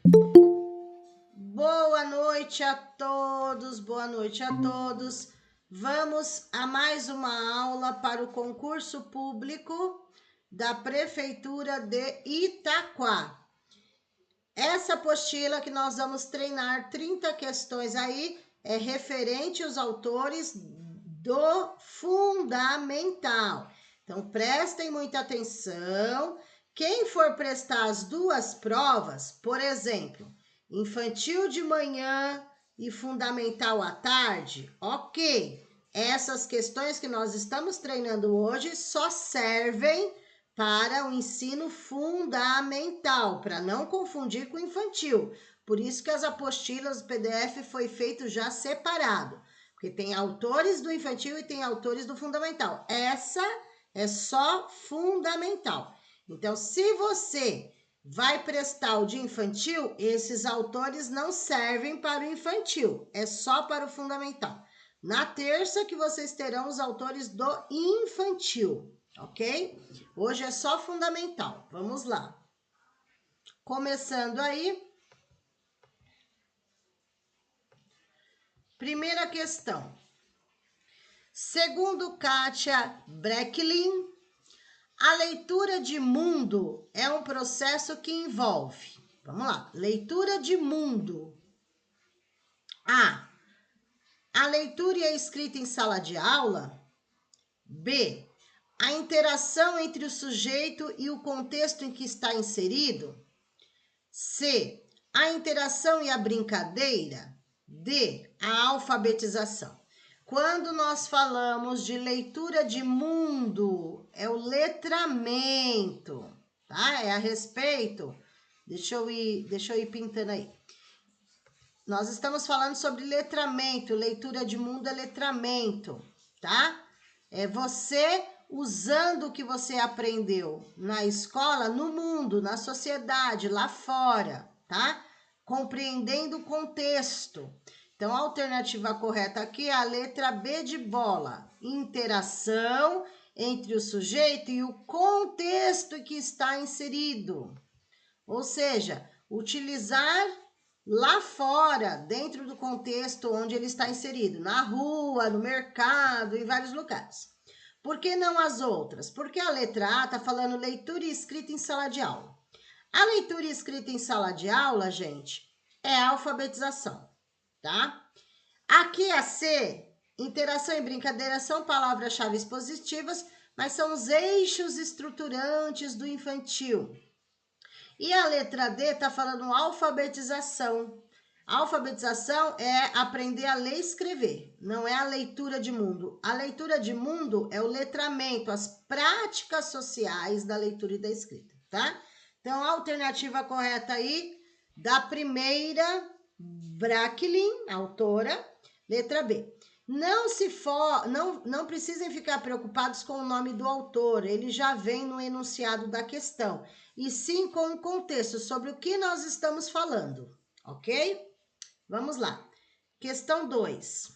Boa noite a todos, boa noite a todos. Vamos a mais uma aula para o concurso público da Prefeitura de Itaquá. Essa apostila que nós vamos treinar 30 questões aí é referente aos autores do fundamental. Então, prestem muita atenção. Quem for prestar as duas provas, por exemplo, infantil de manhã e fundamental à tarde, ok. Essas questões que nós estamos treinando hoje só servem para o ensino fundamental, para não confundir com o infantil. Por isso que as apostilas do PDF foi feito já separado, porque tem autores do infantil e tem autores do fundamental. Essa é só fundamental. Então, se você vai prestar o de infantil, esses autores não servem para o infantil, é só para o fundamental. Na terça que vocês terão os autores do infantil, ok? Hoje é só fundamental. Vamos lá. Começando aí. Primeira questão. Segundo Kátia Brecklin, a leitura de mundo é um processo que envolve. Vamos lá. Leitura de mundo. A leitura e a escrita em sala de aula. B. A interação entre o sujeito e o contexto em que está inserido. C. A interação e a brincadeira. D. A alfabetização. Quando nós falamos de leitura de mundo, é o letramento, tá? É a respeito. Deixa eu ir pintando aí. Nós estamos falando sobre letramento, leitura de mundo é letramento, tá? É você usando o que você aprendeu na escola, no mundo, na sociedade, lá fora, tá? Compreendendo o contexto. Então, a alternativa correta aqui é a letra B de bola. Interação entre o sujeito e o contexto que está inserido. Ou seja, utilizar lá fora, dentro do contexto onde ele está inserido, na rua, no mercado, em vários lugares. Por que não as outras? Porque a letra A está falando leitura e escrita em sala de aula. A leitura e escrita em sala de aula, gente, é a alfabetização, tá? Aqui a C, interação e brincadeira são palavras-chave positivas, mas são os eixos estruturantes do infantil. E a letra D está falando alfabetização. A alfabetização é aprender a ler e escrever, não é a leitura de mundo. A leitura de mundo é o letramento, as práticas sociais da leitura e da escrita, tá? Então, a alternativa correta aí, da primeira, Brecklin, autora, letra B. Não precisem ficar preocupados com o nome do autor, ele já vem no enunciado da questão, e sim com o contexto sobre o que nós estamos falando, ok? Vamos lá. Questão 2.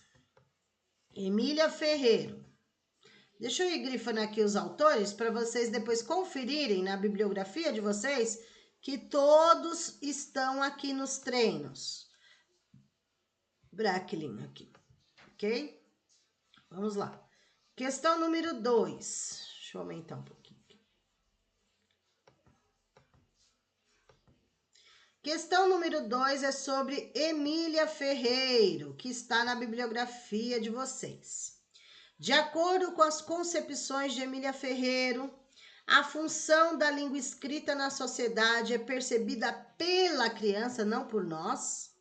Emília Ferreiro. Deixa eu ir grifando aqui os autores para vocês depois conferirem na bibliografia de vocês que todos estão aqui nos treinos. Brecklin aqui, ok? Vamos lá. Questão número 2. Deixa eu aumentar um pouquinho. Questão número 2 é sobre Emília Ferreiro, que está na bibliografia de vocês. De acordo com as concepções de Emília Ferreiro, a função da língua escrita na sociedade é percebida pela criança, não por nós.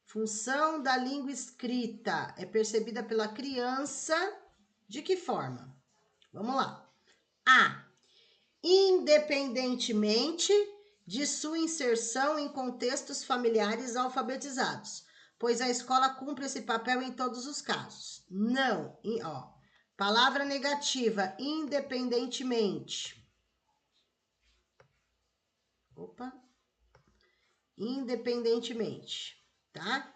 Função da língua escrita é percebida pela criança de que forma? Vamos lá. A. Independentemente de sua inserção em contextos familiares alfabetizados, pois a escola cumpre esse papel em todos os casos. Não, palavra negativa, independentemente. Independentemente, tá?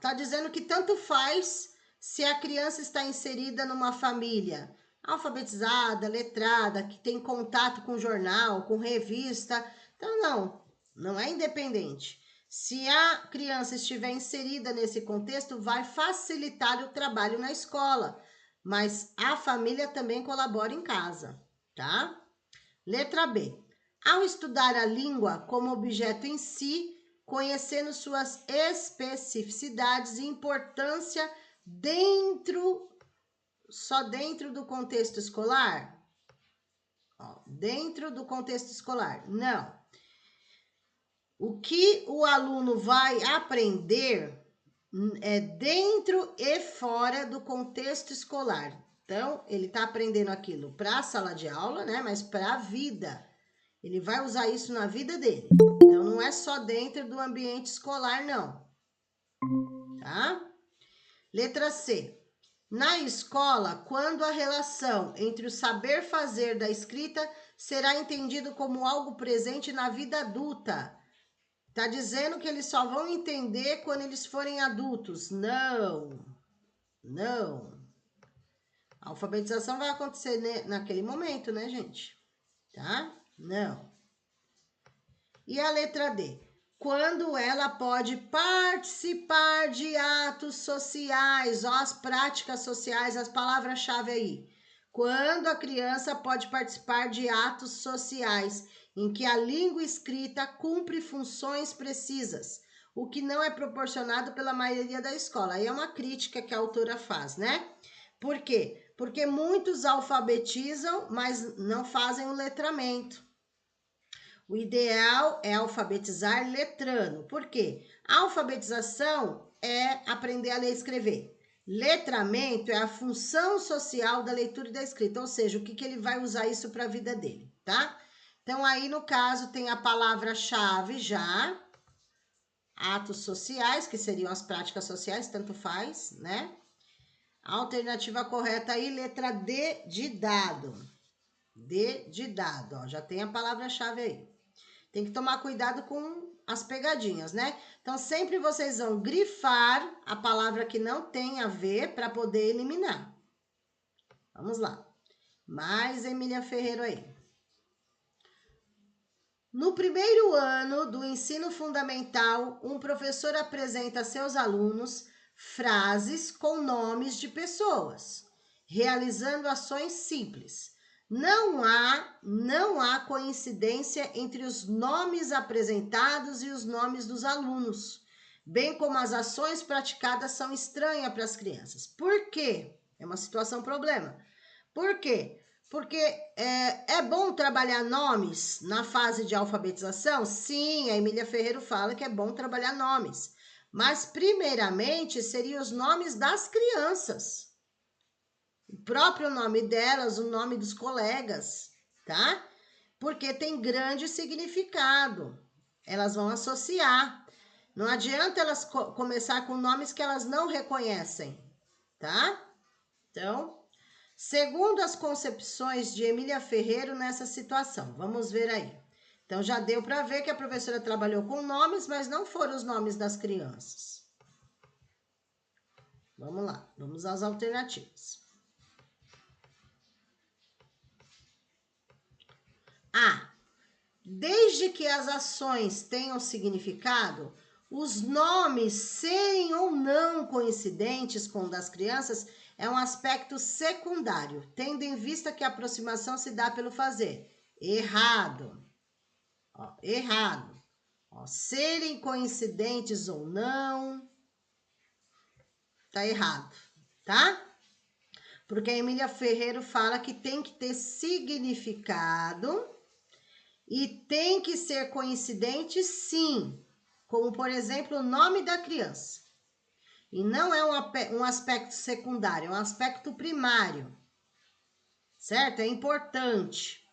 Tá dizendo que tanto faz se a criança está inserida numa família alfabetizada, letrada, que tem contato com jornal, com revista. Então, não é independente. Se a criança estiver inserida nesse contexto, vai facilitar o trabalho na escola, mas a família também colabora em casa, tá? Letra B. Ao estudar a língua como objeto em si, conhecendo suas especificidades e importância só dentro do contexto escolar? Dentro do contexto escolar, não. O que o aluno vai aprender é dentro e fora do contexto escolar. Então, ele está aprendendo aquilo para a sala de aula, né? Mas para a vida. Ele vai usar isso na vida dele. Então, não é só dentro do ambiente escolar, não. Tá? Letra C. Na escola, quando a relação entre o saber fazer da escrita será entendido como algo presente na vida adulta. Tá dizendo que eles só vão entender quando eles forem adultos. Não. Não. A alfabetização vai acontecer naquele momento, né, gente? Tá? Não. E a letra D? Quando ela pode participar de atos sociais, ó, as práticas sociais, as palavras-chave aí. Quando a criança pode participar de atos sociais, em que a língua escrita cumpre funções precisas, o que não é proporcionado pela maioria da escola. Aí é uma crítica que a autora faz, né? Por quê? Porque muitos alfabetizam, mas não fazem o letramento. O ideal é alfabetizar letrando. Por quê? A alfabetização é aprender a ler e escrever. Letramento é a função social da leitura e da escrita, ou seja, o que ele vai usar isso para a vida dele, tá? Então, aí no caso tem a palavra-chave já, atos sociais, que seriam as práticas sociais, tanto faz, né? A alternativa correta aí, letra D de dado. D de dado, ó, já tem a palavra-chave aí. Tem que tomar cuidado com as pegadinhas, né? Então, sempre vocês vão grifar a palavra que não tem a ver para poder eliminar. Vamos lá. Mais Emília Ferreiro aí. No primeiro ano do ensino fundamental, um professor apresenta a seus alunos frases com nomes de pessoas, realizando ações simples. Não há coincidência entre os nomes apresentados e os nomes dos alunos, bem como as ações praticadas são estranhas para as crianças. Por quê? É uma situação problema. Por quê? Porque é bom trabalhar nomes na fase de alfabetização? Sim, a Emília Ferreiro fala que é bom trabalhar nomes. Mas, primeiramente, seriam os nomes das crianças. O próprio nome delas, o nome dos colegas, tá? Porque tem grande significado. Elas vão associar. Não adianta elas começar com nomes que elas não reconhecem, tá? Então, segundo as concepções de Emília Ferreiro nessa situação, vamos ver aí. Então, já deu para ver que a professora trabalhou com nomes, mas não foram os nomes das crianças. Vamos lá, vamos às alternativas. A. Desde que as ações tenham significado, os nomes serem ou não coincidentes com o das crianças é um aspecto secundário, tendo em vista que a aproximação se dá pelo fazer. Errado. Ó, errado. Ó, serem coincidentes ou não, tá errado, tá? Porque a Emília Ferreiro fala que tem que ter significado e tem que ser coincidente, sim. Como, por exemplo, o nome da criança. E não é um aspecto secundário, é um aspecto primário. Certo? É importante.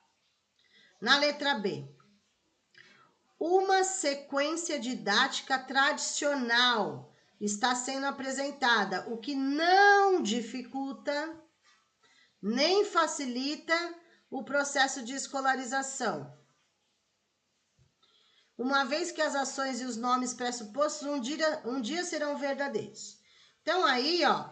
Na letra B. Uma sequência didática tradicional está sendo apresentada, o que não dificulta nem facilita o processo de escolarização. Uma vez que as ações e os nomes pressupostos um dia serão verdadeiros. Então aí, ó,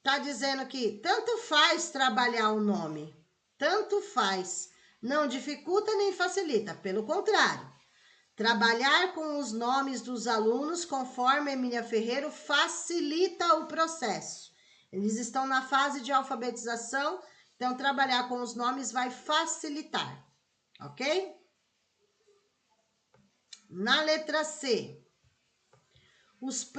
tá dizendo que tanto faz trabalhar o nome, tanto faz. Não dificulta nem facilita, pelo contrário. Trabalhar com os nomes dos alunos, conforme Emília Ferreiro, facilita o processo. Eles estão na fase de alfabetização, então trabalhar com os nomes vai facilitar, ok? Na letra C, os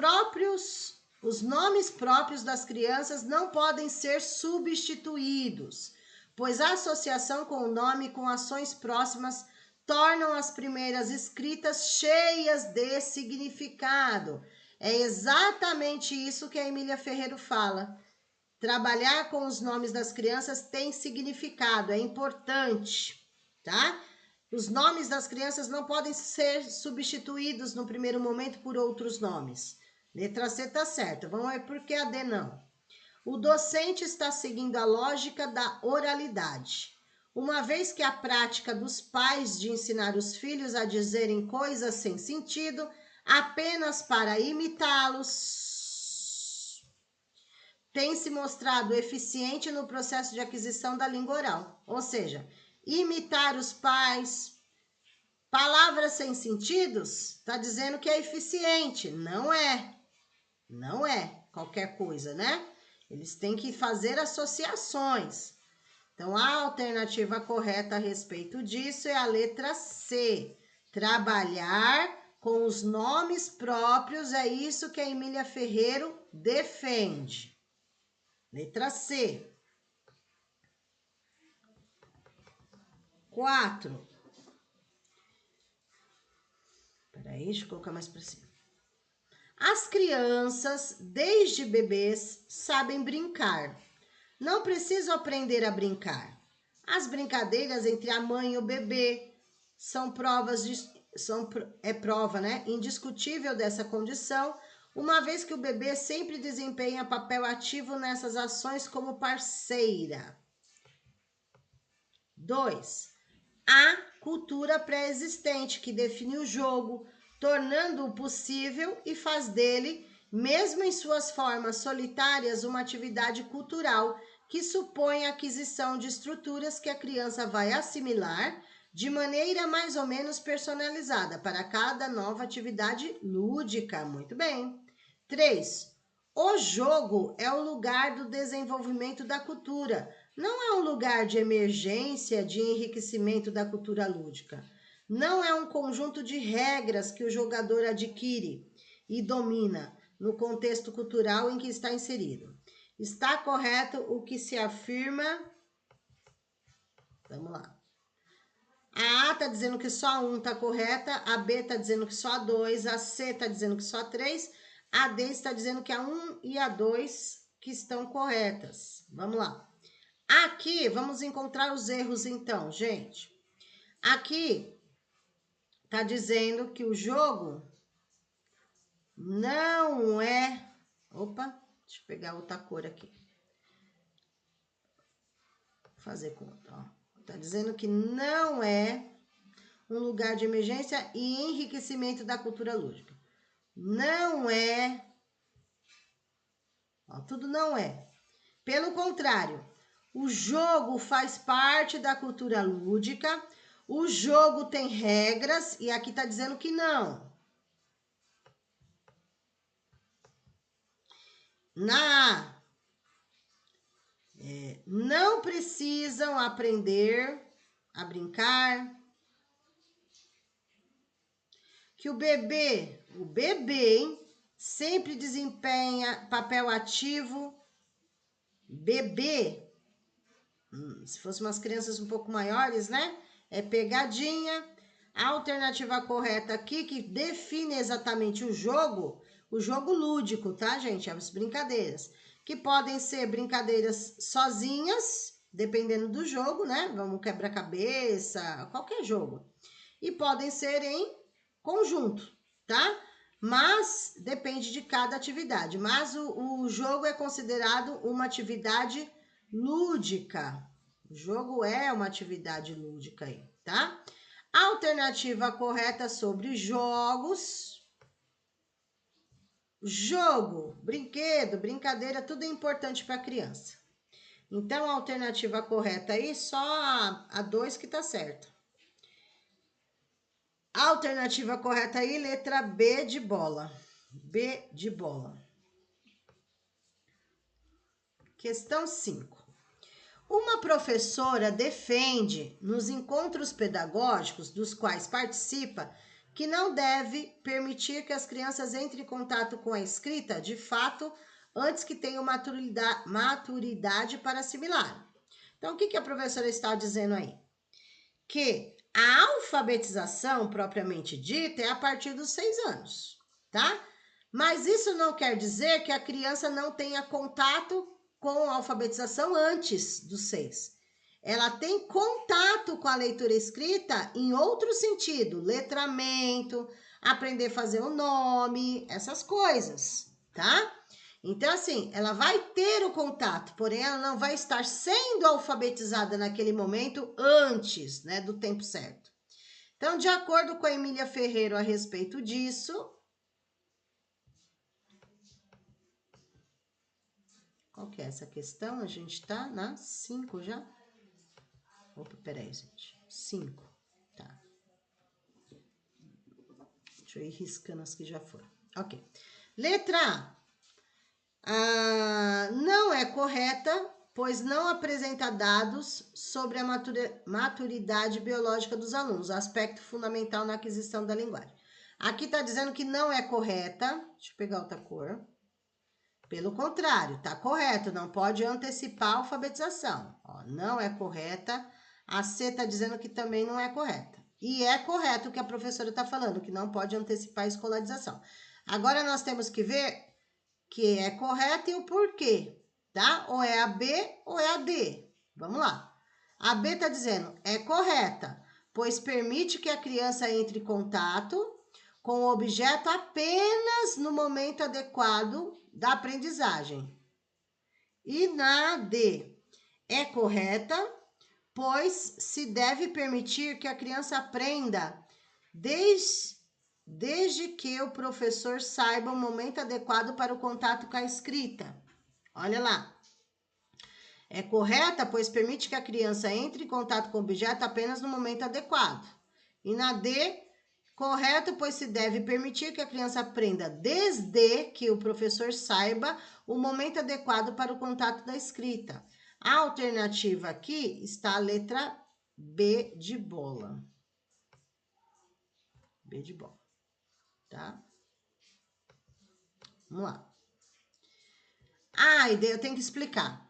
nomes próprios das crianças não podem ser substituídos, pois a associação com o nome com ações próximas tornam as primeiras escritas cheias de significado. É exatamente isso que a Emília Ferreiro fala. Trabalhar com os nomes das crianças tem significado, é importante, tá? Os nomes das crianças não podem ser substituídos no primeiro momento por outros nomes. Letra C tá certa. Vamos ver por que a D não. O docente está seguindo a lógica da oralidade. Uma vez que a prática dos pais de ensinar os filhos a dizerem coisas sem sentido apenas para imitá-los tem se mostrado eficiente no processo de aquisição da língua oral. Ou seja, imitar os pais, palavras sem sentidos, está dizendo que é eficiente. Não é. Não é qualquer coisa, né? Eles têm que fazer associações. Então, a alternativa correta a respeito disso é a letra C. Trabalhar com os nomes próprios, é isso que a Emília Ferreiro defende. Letra C. 4. Peraí, deixa eu colocar mais para cima. As crianças, desde bebês, sabem brincar. Não precisam aprender a brincar. As brincadeiras entre a mãe e o bebê são prova, né, indiscutível dessa condição, uma vez que o bebê sempre desempenha papel ativo nessas ações como parceira. 2. A cultura pré-existente, que define o jogo, tornando-o possível e faz dele, mesmo em suas formas solitárias, uma atividade cultural que supõe a aquisição de estruturas que a criança vai assimilar de maneira mais ou menos personalizada para cada nova atividade lúdica. Muito bem. 3. O jogo é o lugar do desenvolvimento da cultura, não é um lugar de emergência, de enriquecimento da cultura lúdica. Não é um conjunto de regras que o jogador adquire e domina no contexto cultural em que está inserido. Está correto o que se afirma? Vamos lá. A A está dizendo que só 1 está correta, a B está dizendo que só 2, a C está dizendo que só 3, a D está dizendo que a 1 e a 2 que estão corretas. Vamos lá. Aqui, vamos encontrar os erros então, gente. Aqui, tá dizendo que o jogo não é... Opa, deixa eu pegar outra cor aqui. Vou fazer conta, ó. Tá dizendo que não é um lugar de emergência e enriquecimento da cultura lúdica. Não é... Ó, tudo não é. Pelo contrário, o jogo faz parte da cultura lúdica, o jogo tem regras, e aqui está dizendo que não. Na A, não precisam aprender a brincar. Que o bebê, hein, sempre desempenha papel ativo. Bebê, se fossem umas crianças um pouco maiores, né? É pegadinha. A alternativa correta aqui, que define exatamente o jogo lúdico, tá, gente? As brincadeiras. Que podem ser brincadeiras sozinhas, dependendo do jogo, né? Vamos quebra-cabeça, qualquer jogo. E podem ser em conjunto, tá? Mas depende de cada atividade. Mas o jogo é considerado uma atividade lúdica. O jogo é uma atividade lúdica aí, tá? Alternativa correta sobre jogos. Jogo, brinquedo, brincadeira, tudo é importante para a criança. Então, a alternativa correta aí, só a 2 que tá certo. A alternativa correta aí, letra B de bola. B de bola. Questão 5. Uma professora defende, nos encontros pedagógicos dos quais participa, que não deve permitir que as crianças entrem em contato com a escrita, de fato, antes que tenham maturidade para assimilar. Então, o que a professora está dizendo aí? Que a alfabetização, propriamente dita, é a partir dos 6 anos, tá? Mas isso não quer dizer que a criança não tenha contato com a alfabetização antes dos 6. Ela tem contato com a leitura escrita em outro sentido, letramento, aprender a fazer o nome, essas coisas, tá? Então, assim, ela vai ter o contato, porém ela não vai estar sendo alfabetizada naquele momento antes, né, do tempo certo. Então, de acordo com a Emília Ferreiro a respeito disso, qual que é essa questão? A gente tá na 5 já? Opa, peraí, gente. 5, tá. Deixa eu ir riscando as que já foram. Ok. Letra A. Não é correta, pois não apresenta dados sobre a maturidade biológica dos alunos, aspecto fundamental na aquisição da linguagem. Aqui está dizendo que não é correta. Deixa eu pegar outra cor. Pelo contrário, está correto, não pode antecipar a alfabetização. Ó, não é correta. A C está dizendo que também não é correta. E é correto o que a professora está falando, que não pode antecipar a escolarização. Agora nós temos que ver que é correto e o porquê, tá? Ou é a B ou é a D. Vamos lá. A B está dizendo, é correta, pois permite que a criança entre em contato com o objeto apenas no momento adequado da aprendizagem. E na D, é correta, pois se deve permitir que a criança aprenda desde que o professor saiba o momento adequado para o contato com a escrita. Olha lá. É correta, pois permite que a criança entre em contato com o objeto apenas no momento adequado. E na D, correto, pois se deve permitir que a criança aprenda desde que o professor saiba o momento adequado para o contato da escrita. A alternativa aqui está a letra B de bola. B de bola, tá? Vamos lá. Ah, e daí eu tenho que explicar.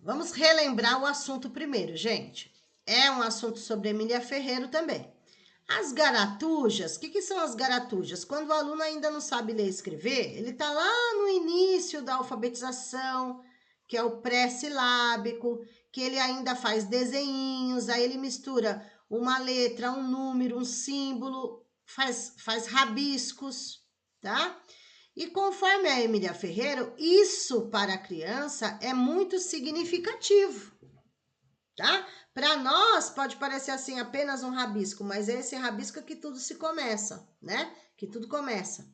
Vamos relembrar o assunto primeiro, gente. É um assunto sobre Emília Ferreiro também. As garatujas, o que são as garatujas? Quando o aluno ainda não sabe ler e escrever, ele está lá no início da alfabetização, que é o pré-silábico, que ele ainda faz desenhinhos, aí ele mistura uma letra, um número, um símbolo, faz rabiscos, tá? E conforme a Emília Ferreiro, isso para a criança é muito significativo, tá? Para nós pode parecer assim apenas um rabisco, mas é esse rabisco que tudo se começa, né? Que tudo começa.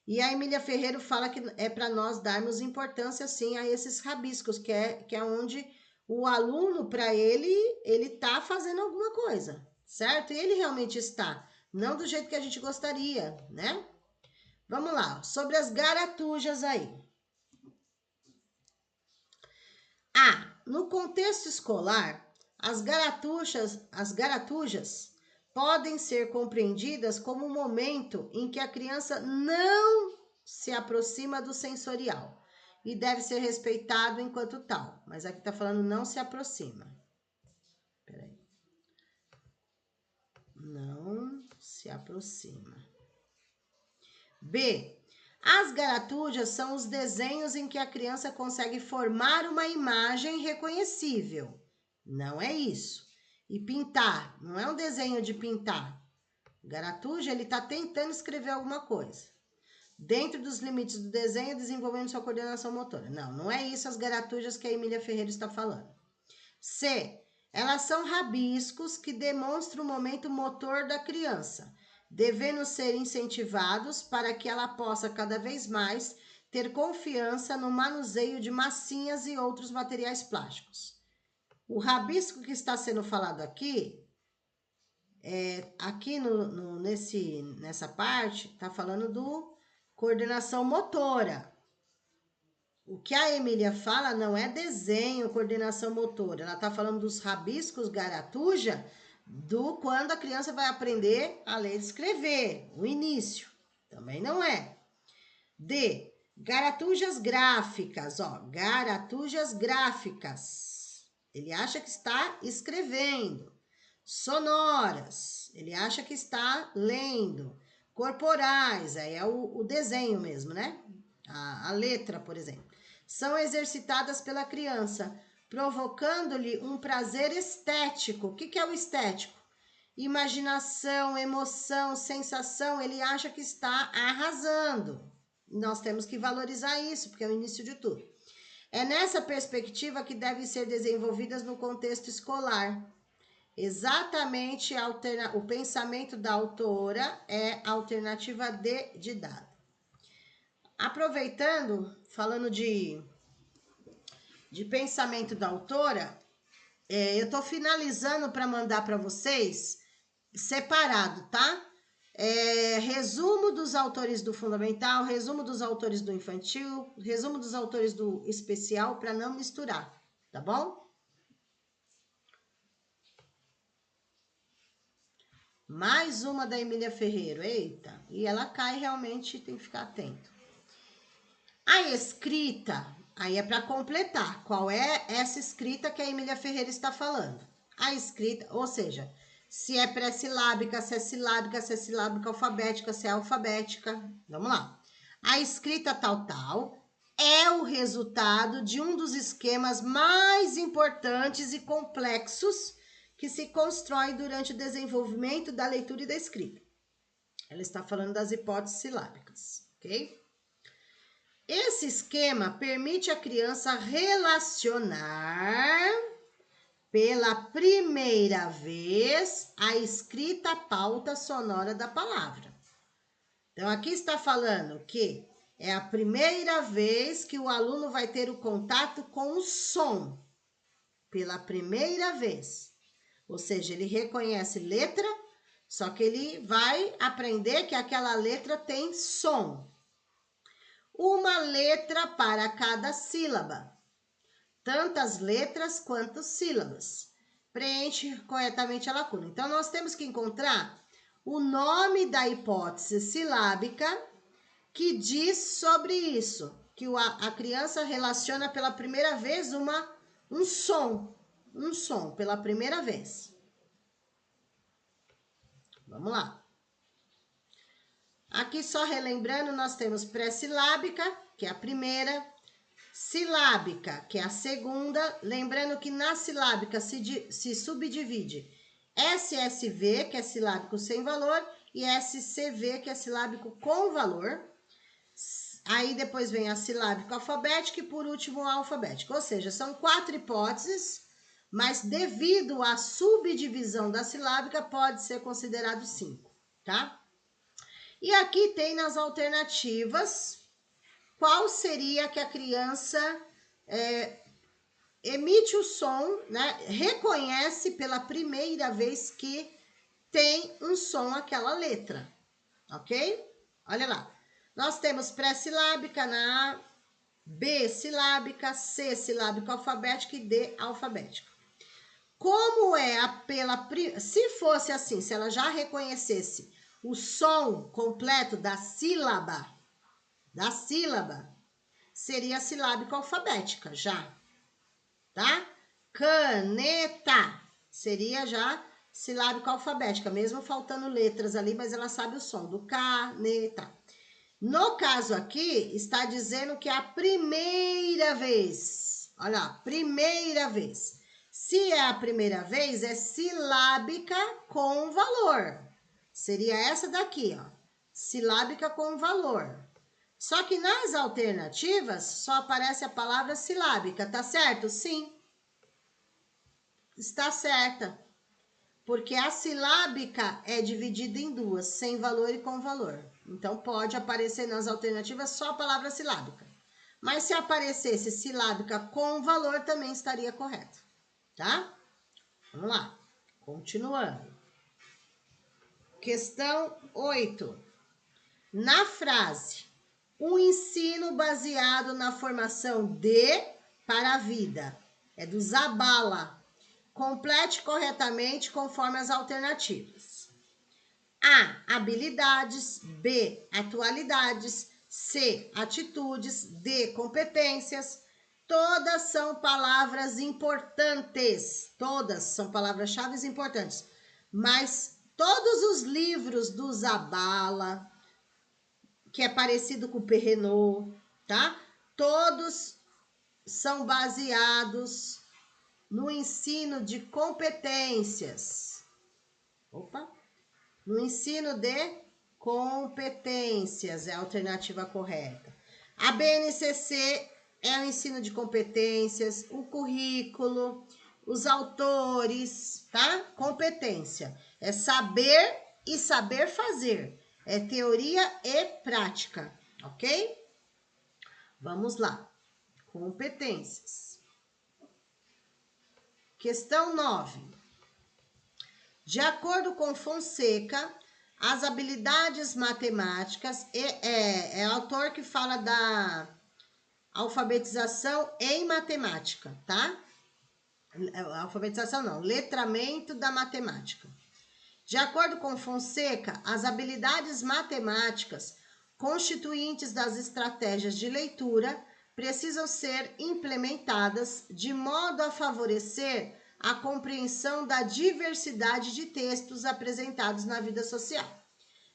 E a Emília Ferreiro fala que é para nós darmos importância sim a esses rabiscos, que é onde o aluno, para ele tá fazendo alguma coisa, certo? E ele realmente está, não do jeito que a gente gostaria, né? Vamos lá, sobre as garatujas aí. No contexto escolar, as garatujas podem ser compreendidas como um momento em que a criança não se aproxima do sensorial e deve ser respeitado enquanto tal. Mas aqui está falando não se aproxima. Peraí. Não se aproxima. B. As garatujas são os desenhos em que a criança consegue formar uma imagem reconhecível. Não é isso. E pintar, não é um desenho de pintar. Garatuja, ele está tentando escrever alguma coisa. Dentro dos limites do desenho, desenvolvendo sua coordenação motora. Não é isso as garatujas que a Emília Ferreira está falando. C. Elas são rabiscos que demonstram o momento motor da criança, devendo ser incentivados para que ela possa cada vez mais ter confiança no manuseio de massinhas e outros materiais plásticos. O rabisco que está sendo falado aqui, aqui nessa parte, está falando do coordenação motora. O que a Emília fala não é desenho, coordenação motora. Ela está falando dos rabiscos garatuja, do quando a criança vai aprender a ler e escrever, o início. Também não é. D, garatujas gráficas, ó, garatujas gráficas. Ele acha que está escrevendo. Sonoras, ele acha que está lendo. Corporais, aí é o desenho mesmo, né? A letra, por exemplo. São exercitadas pela criança, provocando-lhe um prazer estético. O que é o estético? Imaginação, emoção, sensação, ele acha que está arrasando. Nós temos que valorizar isso, porque é o início de tudo. É nessa perspectiva que devem ser desenvolvidas no contexto escolar. Exatamente o pensamento da autora é a alternativa D de dado. Aproveitando, falando de pensamento da autora, eu tô finalizando para mandar para vocês separado, tá? Resumo dos autores do fundamental, resumo dos autores do infantil, resumo dos autores do especial, para não misturar, tá bom? Mais uma da Emília Ferreiro, eita, e ela cai realmente, tem que ficar atento. A escrita, aí é para completar, qual é essa escrita que a Emília Ferreira está falando? A escrita, ou seja, se é pré-silábica, se é silábica, se é silábica alfabética, se é alfabética. Vamos lá. A escrita tal é o resultado de um dos esquemas mais importantes e complexos que se constrói durante o desenvolvimento da leitura e da escrita. Ela está falando das hipóteses silábicas, ok? Esse esquema permite à criança relacionar pela primeira vez a escrita pauta sonora da palavra. Então, aqui está falando que é a primeira vez que o aluno vai ter o contato com o som. Pela primeira vez. Ou seja, ele reconhece letra, só que ele vai aprender que aquela letra tem som. Uma letra para cada sílaba. Tantas letras quanto sílabas. Preenche corretamente a lacuna. Então, nós temos que encontrar o nome da hipótese silábica que diz sobre isso. Que a criança relaciona pela primeira vez um som. Um som, pela primeira vez. Vamos lá. Aqui, só relembrando, nós temos pré-silábica, que é a primeira. Silábica, que é a segunda. Lembrando que na silábica se subdivide SSV, que é silábico sem valor, e SCV, que é silábico com valor. Aí depois vem a silábica alfabética e por último a alfabética. Ou seja, são 4 hipóteses, mas devido à subdivisão da silábica pode ser considerado 5, tá? E aqui tem nas alternativas qual seria que a criança emite o som, né? Reconhece pela primeira vez que tem um som aquela letra, ok? Olha lá. Nós temos pré-silábica na A, B silábica, C silábica alfabética e D alfabética. Como é se fosse assim, se ela já reconhecesse o som completo da sílaba, seria silábica alfabética já, tá? Caneta seria já silábica alfabética, mesmo faltando letras ali, mas ela sabe o som do caneta. No caso aqui, está dizendo que é a primeira vez. Olha lá, primeira vez. Se é a primeira vez, é silábica com valor. Seria essa daqui, ó. Silábica com valor. Só que nas alternativas, só aparece a palavra silábica, tá certo? Sim. Está certa. Porque a silábica é dividida em duas, sem valor e com valor. Então, pode aparecer nas alternativas só a palavra silábica. Mas se aparecesse silábica com valor, também estaria correto, tá? Vamos lá, continuando. Questão 8. Na frase, o ensino baseado na formação de para a vida, é do Zabala. Complete corretamente conforme as alternativas. A, habilidades. B, atualidades. C, atitudes. D, competências. Todas são palavras importantes. Todas são palavras-chave importantes. Mas todos os livros do Zabala, que é parecido com o Perrenot, tá? Todos são baseados no ensino de competências. No ensino de competências é a alternativa correta. A BNCC é o ensino de competências, o currículo, os autores, tá? Competência é saber e saber fazer. É teoria e prática, ok? Vamos lá. Competências. Questão 9. De acordo com Fonseca, as habilidades matemáticas, é autor que fala da alfabetização em matemática, tá? Alfabetização não, letramento da matemática. De acordo com Fonseca, as habilidades matemáticas, constituintes das estratégias de leitura, precisam ser implementadas de modo a favorecer a compreensão da diversidade de textos apresentados na vida social.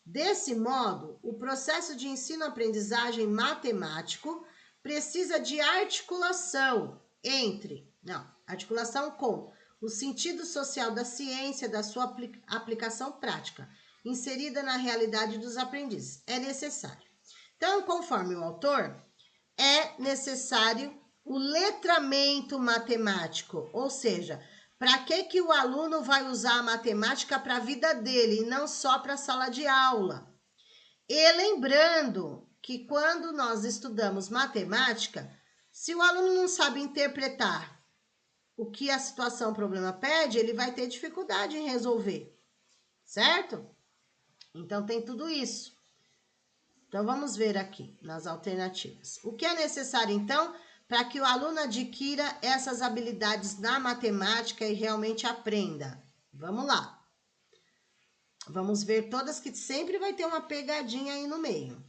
Desse modo, o processo de ensino-aprendizagem matemático precisa de articulação com o sentido social da ciência, da sua aplicação prática, inserida na realidade dos aprendizes. É necessário. Então, conforme o autor, é necessário o letramento matemático, ou seja, para que o aluno vai usar a matemática para a vida dele e não só para a sala de aula. E lembrando que quando nós estudamos matemática, se o aluno não sabe interpretar o que a situação, o problema pede, ele vai ter dificuldade em resolver, certo? Então, tem tudo isso. Então, vamos ver aqui nas alternativas. O que é necessário, então, para que o aluno adquira essas habilidades na matemática e realmente aprenda? Vamos lá. Vamos ver todas que sempre vai ter uma pegadinha aí no meio.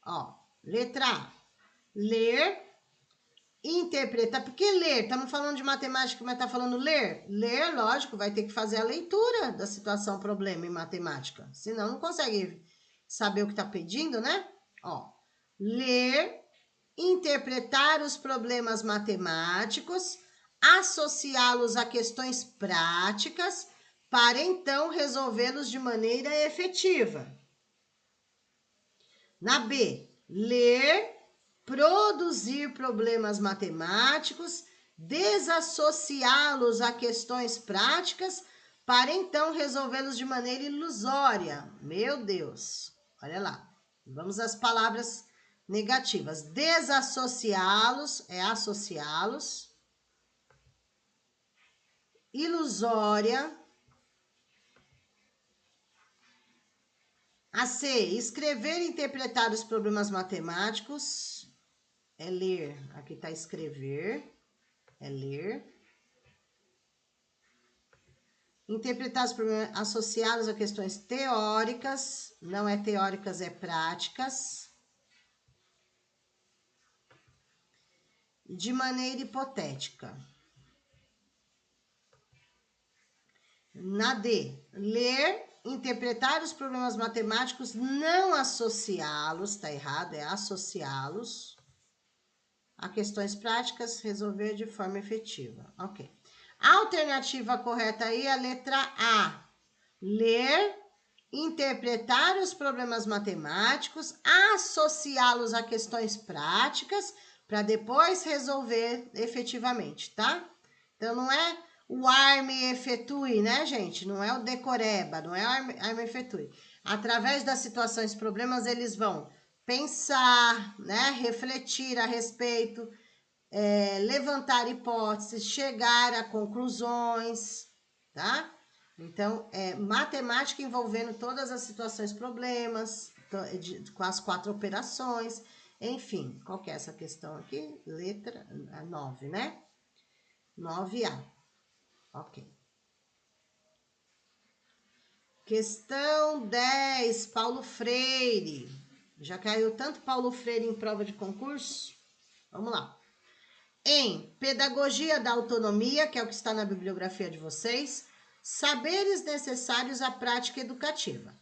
Ó, letra A. Ler, interpretar. Por que ler? Estamos falando de matemática, mas está falando ler? Ler, lógico, vai ter que fazer a leitura da situação, problema em matemática. Senão não consegue saber o que está pedindo, né? Ó, ler, interpretar os problemas matemáticos, associá-los a questões práticas, para então resolvê-los de maneira efetiva. Na B, ler, produzir problemas matemáticos, desassociá-los a questões práticas, para então resolvê-los de maneira ilusória. Meu Deus, olha lá. Vamos às palavras negativas. Desassociá-los é associá-los. Ilusória. A C, escrever e interpretar os problemas matemáticos é ler. Aqui está escrever, é ler. Interpretar os problemas associados a questões teóricas, não é teóricas, é práticas. De maneira hipotética. Na D, ler, interpretar os problemas matemáticos, não associá-los, tá errado, é associá-los a questões práticas, resolver de forma efetiva. Ok. A alternativa correta aí é a letra A. Ler, interpretar os problemas matemáticos, associá-los a questões práticas, para depois resolver efetivamente, tá? Então, não é o arme efetue, né, gente? Não é o decoreba, não é o arme efetue. Através das situações, problemas, eles vão pensar, né, refletir a respeito, levantar hipóteses, chegar a conclusões, tá? Então, matemática envolvendo todas as situações, problemas, com as 4 operações, enfim. Qual que é essa questão aqui? Letra 9, né? 9A. Ok. Questão 10, Paulo Freire. Já caiu tanto Paulo Freire em prova de concurso? Vamos lá. Em Pedagogia da Autonomia, que é o que está na bibliografia de vocês, saberes necessários à prática educativa.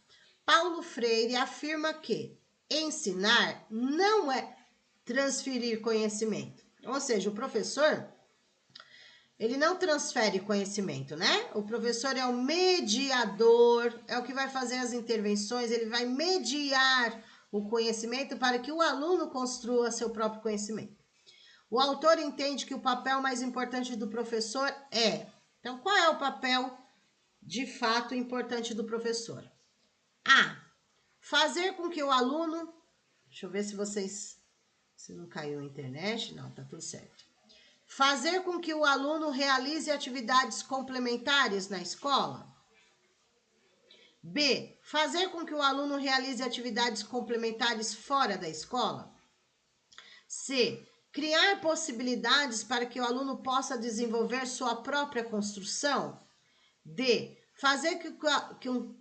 Paulo Freire afirma que ensinar não é transferir conhecimento. Ou seja, o professor, ele não transfere conhecimento, né? O professor é o mediador, é o que vai fazer as intervenções, ele vai mediar o conhecimento para que o aluno construa seu próprio conhecimento. O autor entende que o papel mais importante do professor é... Então, qual é o papel de fato importante do professor? A. Fazer com que o aluno... Deixa eu ver se vocês... Se não caiu a internet. Não, tá tudo certo. Fazer com que o aluno realize atividades complementares na escola. B. Fazer com que o aluno realize atividades complementares fora da escola. C. Criar possibilidades para que o aluno possa desenvolver sua própria construção. D. Fazer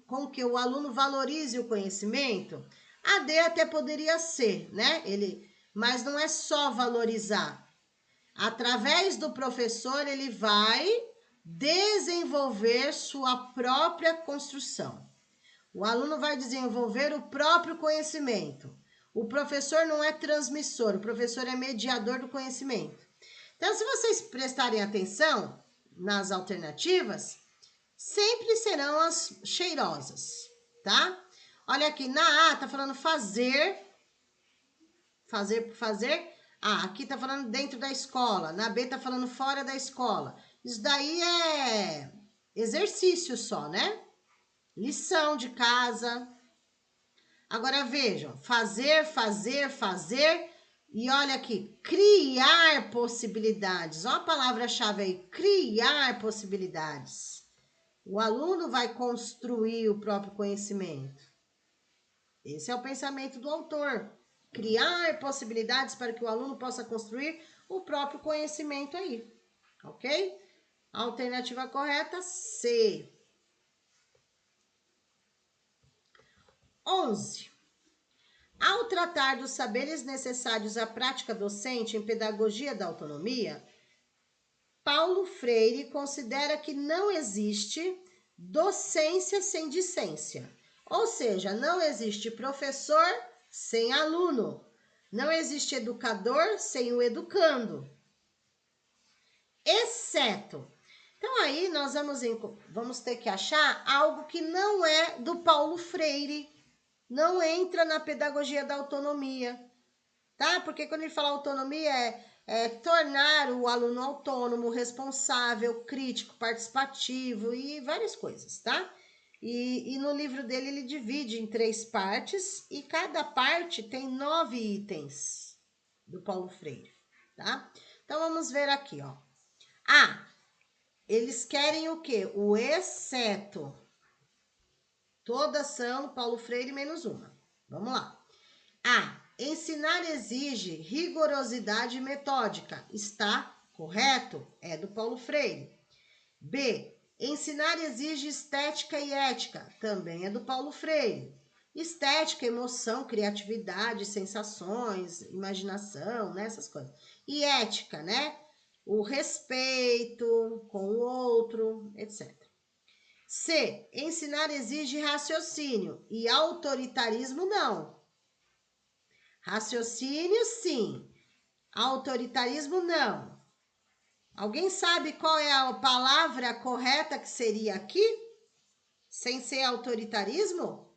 com que o aluno valorize o conhecimento. A D até poderia ser, né? Mas não é só valorizar. Através do professor, ele vai desenvolver sua própria construção. O aluno vai desenvolver o próprio conhecimento. O professor não é transmissor, o professor é mediador do conhecimento. Então, se vocês prestarem atenção nas alternativas, sempre serão as cheirosas, tá? Olha aqui, na A tá falando fazer. Aqui tá falando dentro da escola. Na B tá falando fora da escola. Isso daí é exercício só, né? Lição de casa. Agora vejam, fazer. E olha aqui, criar possibilidades. Olha a palavra-chave aí, criar possibilidades. O aluno vai construir o próprio conhecimento. Esse é o pensamento do autor. Criar possibilidades para que o aluno possa construir o próprio conhecimento aí. Ok? A alternativa correta, C. 11. Ao tratar dos saberes necessários à prática docente em Pedagogia da Autonomia, Paulo Freire considera que não existe docência sem discência. Ou seja, não existe professor sem aluno. Não existe educador sem o educando. Exceto. Então aí nós vamos ter que achar algo que não é do Paulo Freire. Não entra na pedagogia da autonomia, tá? Porque quando ele fala autonomia é tornar o aluno autônomo, responsável, crítico, participativo e várias coisas, tá? E no livro dele ele divide em 3 partes e cada parte tem 9 itens do Paulo Freire, tá? Então vamos ver aqui, ó. Eles querem o quê? O exceto. Todas são Paulo Freire menos uma. Vamos lá. Ensinar exige rigorosidade metódica. Está correto? É do Paulo Freire. B. Ensinar exige estética e ética. Também é do Paulo Freire. Estética, emoção, criatividade, sensações, imaginação, né? Essas coisas. E ética, né? O respeito com o outro, etc. C. Ensinar exige raciocínio e autoritarismo não. Raciocínio, sim. Autoritarismo, não. Alguém sabe qual é a palavra correta que seria aqui? Sem ser autoritarismo?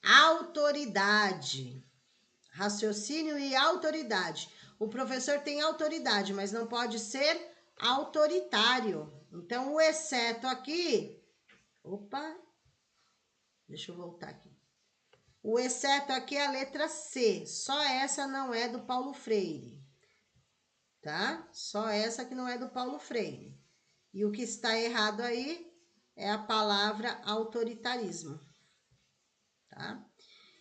Autoridade. raciocínio e autoridade. O professor tem autoridade, mas não pode ser autoritário. Então, o exceto aqui... Opa! Deixa eu voltar aqui. O exceto aqui é a letra C. Só essa não é do Paulo Freire. Tá? Só essa que não é do Paulo Freire. E o que está errado aí é a palavra autoritarismo. Tá?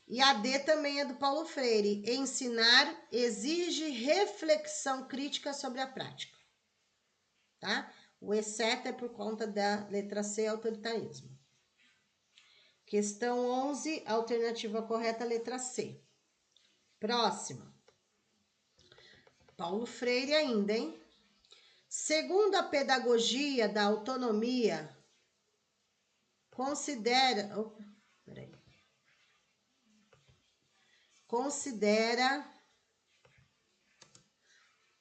E a D também é do Paulo Freire. Ensinar exige reflexão crítica sobre a prática. Tá? O exceto é por conta da letra C, autoritarismo. Questão 11, alternativa correta, letra C. Próxima. Paulo Freire ainda, hein? Segundo a pedagogia da autonomia, considera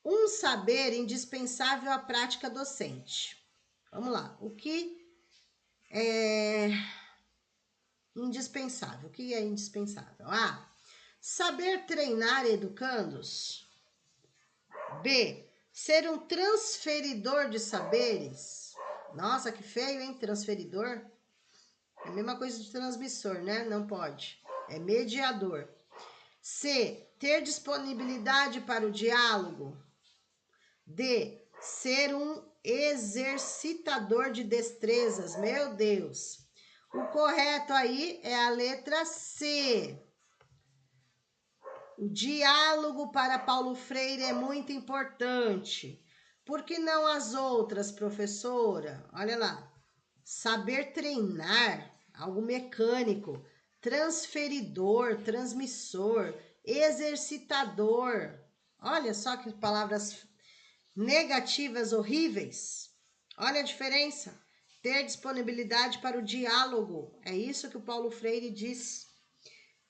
um saber indispensável à prática docente. Vamos lá. O que é indispensável? O que é indispensável? A. Saber treinar educandos. B. Ser um transferidor de saberes. Nossa, que feio, hein? Transferidor. É a mesma coisa de transmissor, né? Não pode. É mediador. C. Ter disponibilidade para o diálogo. D. Ser um exercitador de destrezas. Meu Deus. O correto aí é a letra C. O diálogo para Paulo Freire é muito importante. Por que não as outras, professora? Olha lá. Saber treinar, algo mecânico. Transferidor, transmissor, exercitador. Olha só que palavras negativas horríveis. Olha a diferença. Ter disponibilidade para o diálogo. É isso que o Paulo Freire diz.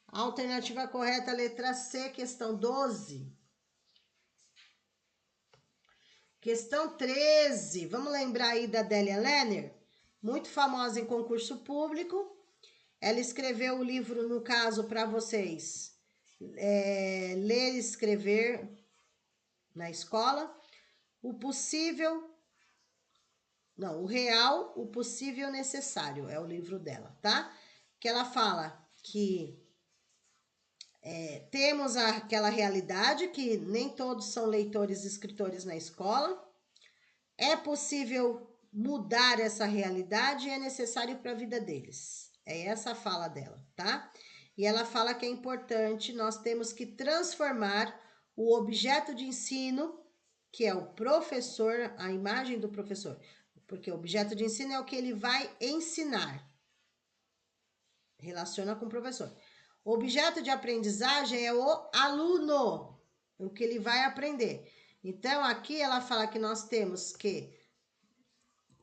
Alternativa correta, letra C, questão 12. Questão 13. Vamos lembrar aí da Délia Lerner? Muito famosa em concurso público. Ela escreveu o livro, no caso, para vocês ler e escrever na escola. O possível... Não, o real, o possível necessário. É o livro dela, tá? Que ela fala que... temos aquela realidade que nem todos são leitores e escritores na escola. É possível mudar essa realidade e é necessário para a vida deles. É essa a fala dela, tá? E ela fala que é importante, nós temos que transformar o objeto de ensino, que é o professor, a imagem do professor, porque o objeto de ensino é o que ele vai ensinar. Relaciona com o professor. O objeto de aprendizagem é o aluno, o que ele vai aprender. Então, aqui ela fala que nós temos que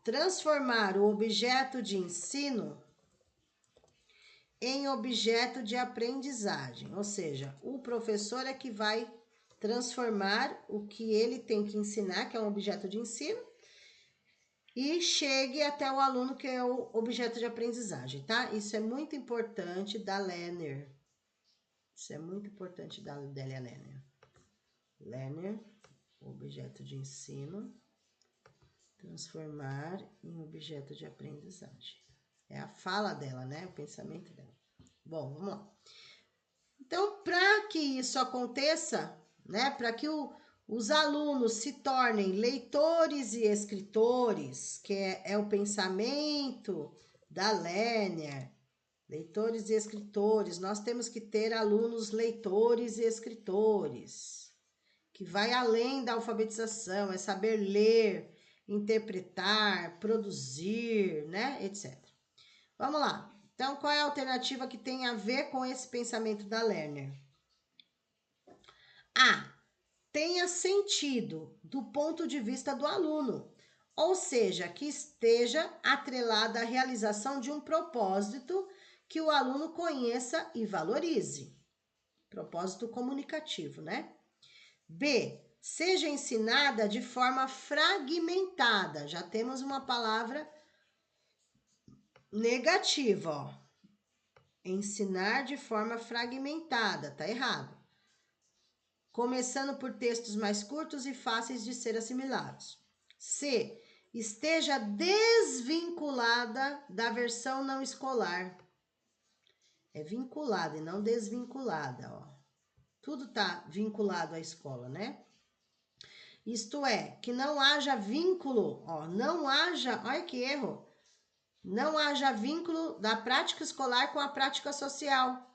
transformar o objeto de ensino em objeto de aprendizagem. Ou seja, o professor é que vai transformar o que ele tem que ensinar, que é um objeto de ensino, e chegue até o aluno, que é o objeto de aprendizagem, tá? Isso é muito importante da Lerner. Isso é muito importante da Délia Lerner. Lerner, objeto de ensino, transformar em objeto de aprendizagem. É a fala dela, né? O pensamento dela. Bom, vamos lá. Então, para que isso aconteça, né? Para que os alunos se tornem leitores e escritores, que é o pensamento da Lerner, leitores e escritores, nós temos que ter alunos leitores e escritores, que vai além da alfabetização, é saber ler, interpretar, produzir, né, etc. Vamos lá. Então, qual é a alternativa que tem a ver com esse pensamento da Lerner? A. Tenha sentido do ponto de vista do aluno, ou seja, que esteja atrelada à realização de um propósito que o aluno conheça e valorize. Propósito comunicativo, né? B. Seja ensinada de forma fragmentada. Já temos uma palavra negativa, ó. Ensinar de forma fragmentada, tá errado. começando por textos mais curtos e fáceis de ser assimilados. C. Esteja desvinculada da versão não escolar. É vinculada e não desvinculada, ó. Tudo tá vinculado à escola, né? Isto é, que não haja vínculo, ó, não haja, olha que erro, não haja vínculo da prática escolar com a prática social.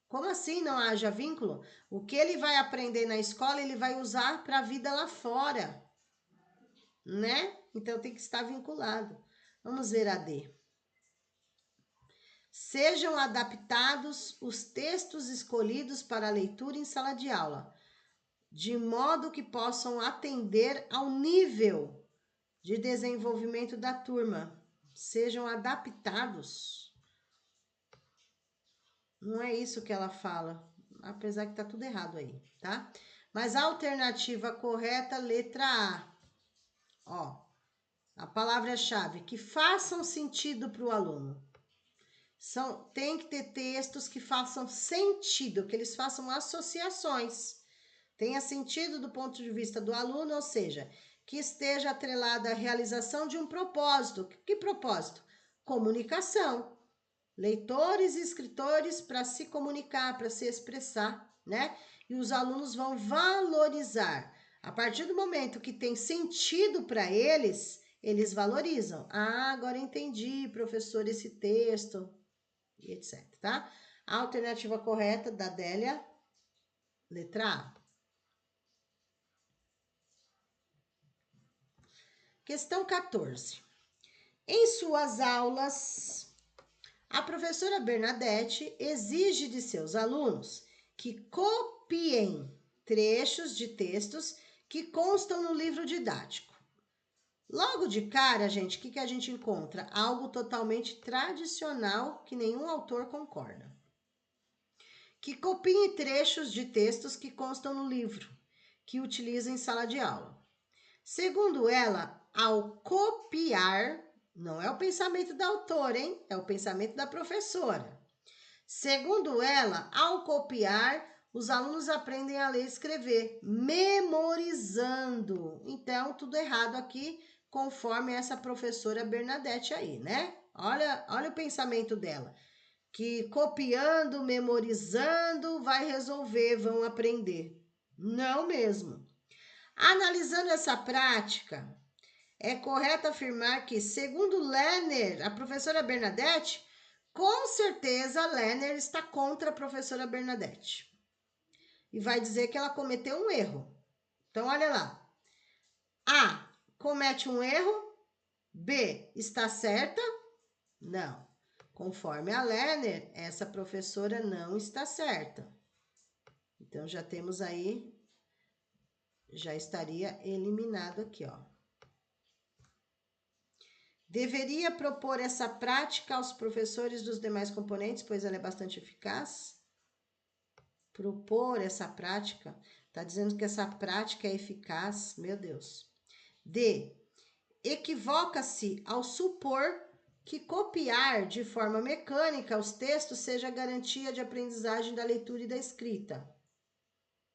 Como assim não haja vínculo? O que ele vai aprender na escola, ele vai usar para a vida lá fora, né? Então tem que estar vinculado. Vamos ver a D. Sejam adaptados os textos escolhidos para leitura em sala de aula, de modo que possam atender ao nível de desenvolvimento da turma. Sejam adaptados. Não é isso que ela fala, apesar que tá tudo errado aí, tá? Mas a alternativa correta, letra A. Ó, a palavra-chave, que façam sentido para o aluno. Tem que ter textos que façam sentido, que eles façam associações. Tenha sentido do ponto de vista do aluno, ou seja, que esteja atrelada à realização de um propósito. Que propósito? Comunicação. Leitores e escritores para se comunicar, para se expressar, né? E os alunos vão valorizar. A partir do momento que tem sentido para eles, eles valorizam. Ah, agora entendi, professor, esse texto, e etc, tá? A alternativa correta da Délia, letra A. Questão 14. Em suas aulas, a professora Bernadette exige de seus alunos que copiem trechos de textos que constam no livro didático. Logo de cara, gente, o que a gente encontra? Algo totalmente tradicional que nenhum autor concorda. Que copiem trechos de textos que constam no livro, que utiliza em sala de aula. Segundo ela, ao copiar, não é o pensamento da autora, hein? É o pensamento da professora. Segundo ela, ao copiar, os alunos aprendem a ler e escrever, memorizando. Então, tudo errado aqui, conforme essa professora Bernadette aí, né? Olha o pensamento dela. Que copiando, memorizando, vai resolver, vão aprender. Não mesmo. Analisando essa prática, é correto afirmar que, segundo Lerner, a professora Bernadette, com certeza Lerner está contra a professora Bernadette. E vai dizer que ela cometeu um erro. Então, olha lá. A, comete um erro. B, está certa? Não. Conforme a Lerner, essa professora não está certa. Então, já temos aí, já estaria eliminado aqui, ó. Deveria propor essa prática aos professores dos demais componentes, pois ela é bastante eficaz. Propor essa prática, está dizendo que essa prática é eficaz, meu Deus. D. Equivoca-se ao supor que copiar de forma mecânica os textos seja garantia de aprendizagem da leitura e da escrita.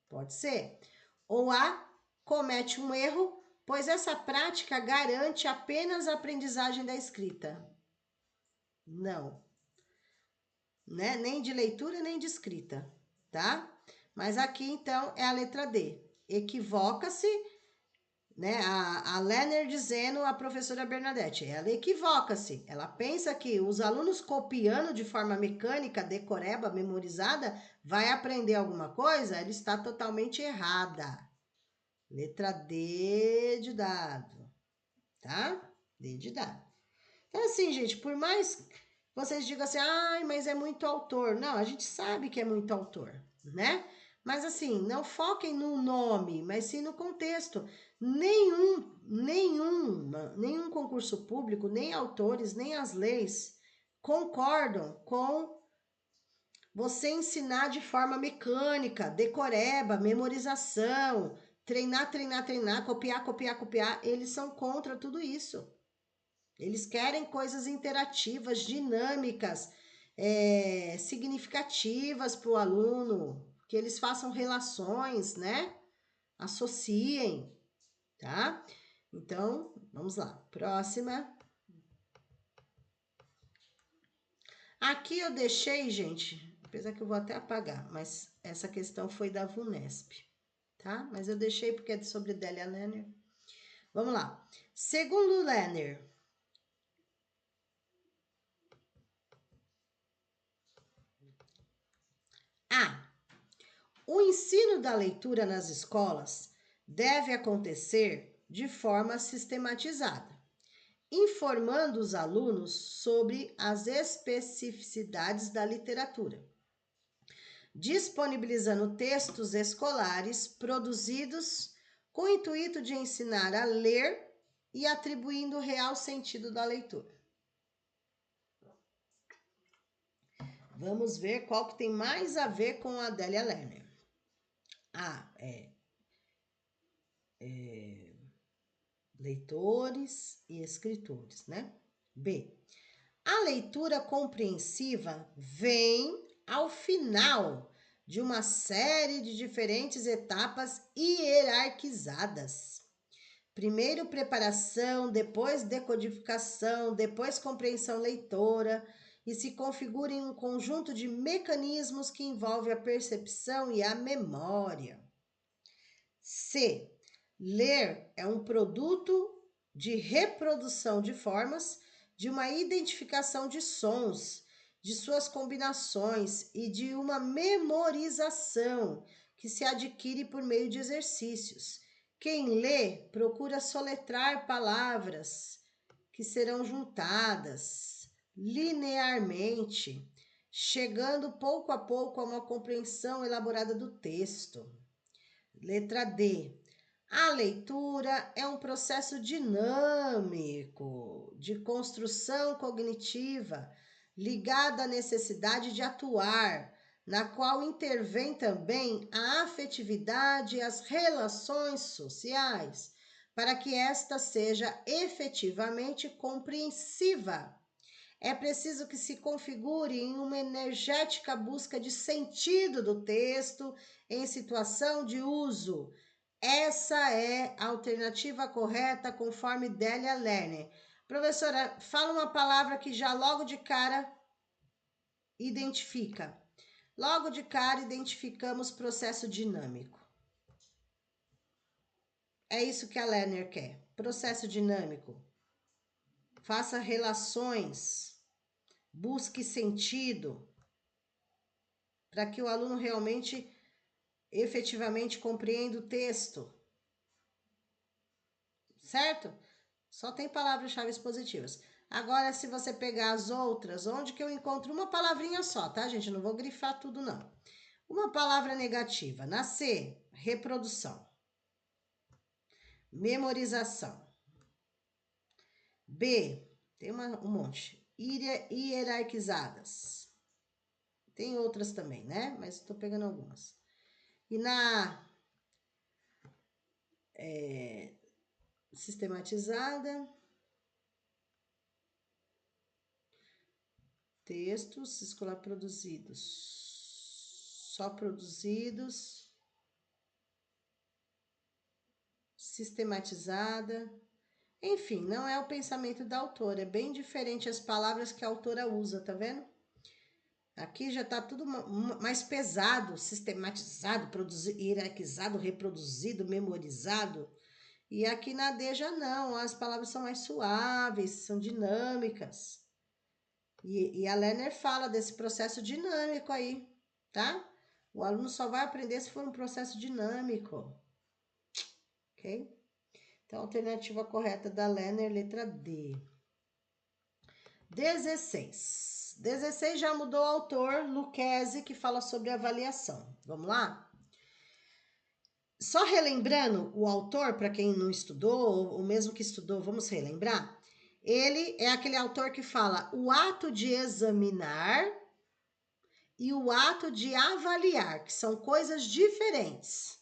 Pode ser. Ou A. Comete um erro, pois essa prática garante apenas a aprendizagem da escrita. Não. Né? Nem de leitura, nem de escrita, tá? Mas aqui, então, é a letra D. Equivoca-se, né? A Lerner dizendo a professora Bernadette, ela equivoca-se. Ela pensa que os alunos copiando de forma mecânica, decoreba, memorizada, vai aprender alguma coisa? Ela está totalmente errada. Letra D de dado, tá? D de dado. Então, assim, gente, por mais vocês digam assim, ai, mas é muito autor. Não, a gente sabe que é muito autor, né? Mas assim, não foquem no nome, mas sim no contexto. Nenhum concurso público, nem autores, nem as leis concordam com você ensinar de forma mecânica, decoreba, memorização, treinar, copiar. Eles são contra tudo isso. Eles querem coisas interativas, dinâmicas, significativas para o aluno, que eles façam relações, né? Associem, tá? Então, vamos lá. Próxima. Aqui eu deixei, gente, apesar que eu vou até apagar, mas essa questão foi da VUNESP, tá? Mas eu deixei porque é sobre Delia Lerner. Vamos lá. Segundo Lerner, o ensino da leitura nas escolas deve acontecer de forma sistematizada, informando os alunos sobre as especificidades da literatura, disponibilizando textos escolares produzidos com o intuito de ensinar a ler e atribuindo o real sentido da leitura. Vamos ver qual que tem mais a ver com a Delia Lerner. Leitores e escritores, né? B. A leitura compreensiva vem ao final de uma série de diferentes etapas hierarquizadas. Primeiro preparação, depois decodificação, depois compreensão leitora, e se configura em um conjunto de mecanismos que envolve a percepção e a memória. C. Ler é um produto de reprodução de formas, de uma identificação de sons, de suas combinações e de uma memorização que se adquire por meio de exercícios. Quem lê procura soletrar palavras que serão juntadas linearmente, chegando pouco a pouco a uma compreensão elaborada do texto. Letra D. A leitura é um processo dinâmico de construção cognitiva ligado à necessidade de atuar, na qual intervém também a afetividade e as relações sociais, para que esta seja efetivamente compreensiva. É preciso que se configure em uma energética busca de sentido do texto em situação de uso. Essa é a alternativa correta conforme Delia Lerner. Professora, fala uma palavra que já logo de cara identifica. Logo de cara identificamos processo dinâmico. É isso que a Lerner quer. Processo dinâmico. Faça relações. Busque sentido. Para que o aluno realmente, efetivamente compreenda o texto. Certo? Só tem palavras-chave positivas. Agora, se você pegar as outras, onde que eu encontro uma palavrinha só, tá, gente? Eu não vou grifar tudo, não. Uma palavra negativa. Na C, reprodução. Memorização. B, tem um monte. Hierarquizadas. Tem outras também, né? Mas estou pegando algumas. E na sistematizada, textos escolar produzidos, só produzidos, sistematizada, enfim, não é o pensamento da autora, é bem diferente as palavras que a autora usa, tá vendo? Aqui já tá tudo mais pesado, sistematizado, produzido, hierarquizado, reproduzido, memorizado. E aqui na D já não, as palavras são mais suaves, são dinâmicas. E a Lerner fala desse processo dinâmico aí, tá? O aluno só vai aprender se for um processo dinâmico. Ok? Então, a alternativa correta da Lerner, letra D. 16. 16 já mudou o autor, Lucchesi, que fala sobre avaliação. Vamos lá? Só relembrando o autor, para quem não estudou, ou mesmo que estudou, vamos relembrar. Ele é aquele autor que fala o ato de examinar e o ato de avaliar, que são coisas diferentes.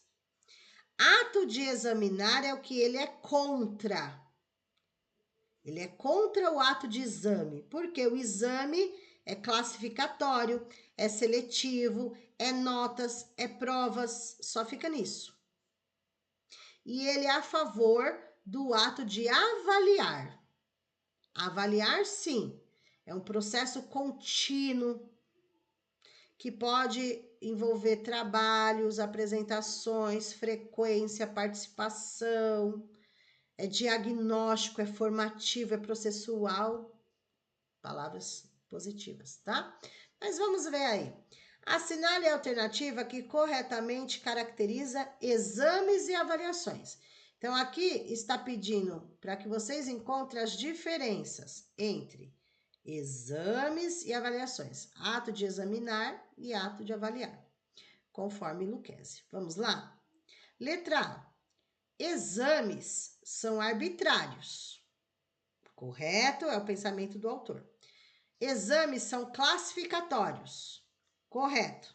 Ato de examinar é o que ele é contra. Ele é contra o ato de exame, porque o exame é classificatório, é seletivo, é notas, é provas, só fica nisso. E ele é a favor do ato de avaliar. Avaliar, sim, é um processo contínuo que pode envolver trabalhos, apresentações, frequência, participação, é diagnóstico, é formativo, é processual, palavras positivas, tá? Mas vamos ver aí. Assinale a alternativa que corretamente caracteriza exames e avaliações. Então, aqui está pedindo para que vocês encontrem as diferenças entre exames e avaliações. Ato de examinar e ato de avaliar, conforme Lucchesi. Vamos lá? Letra A. Exames são arbitrários. Correto? É o pensamento do autor. Exames são classificatórios. Correto.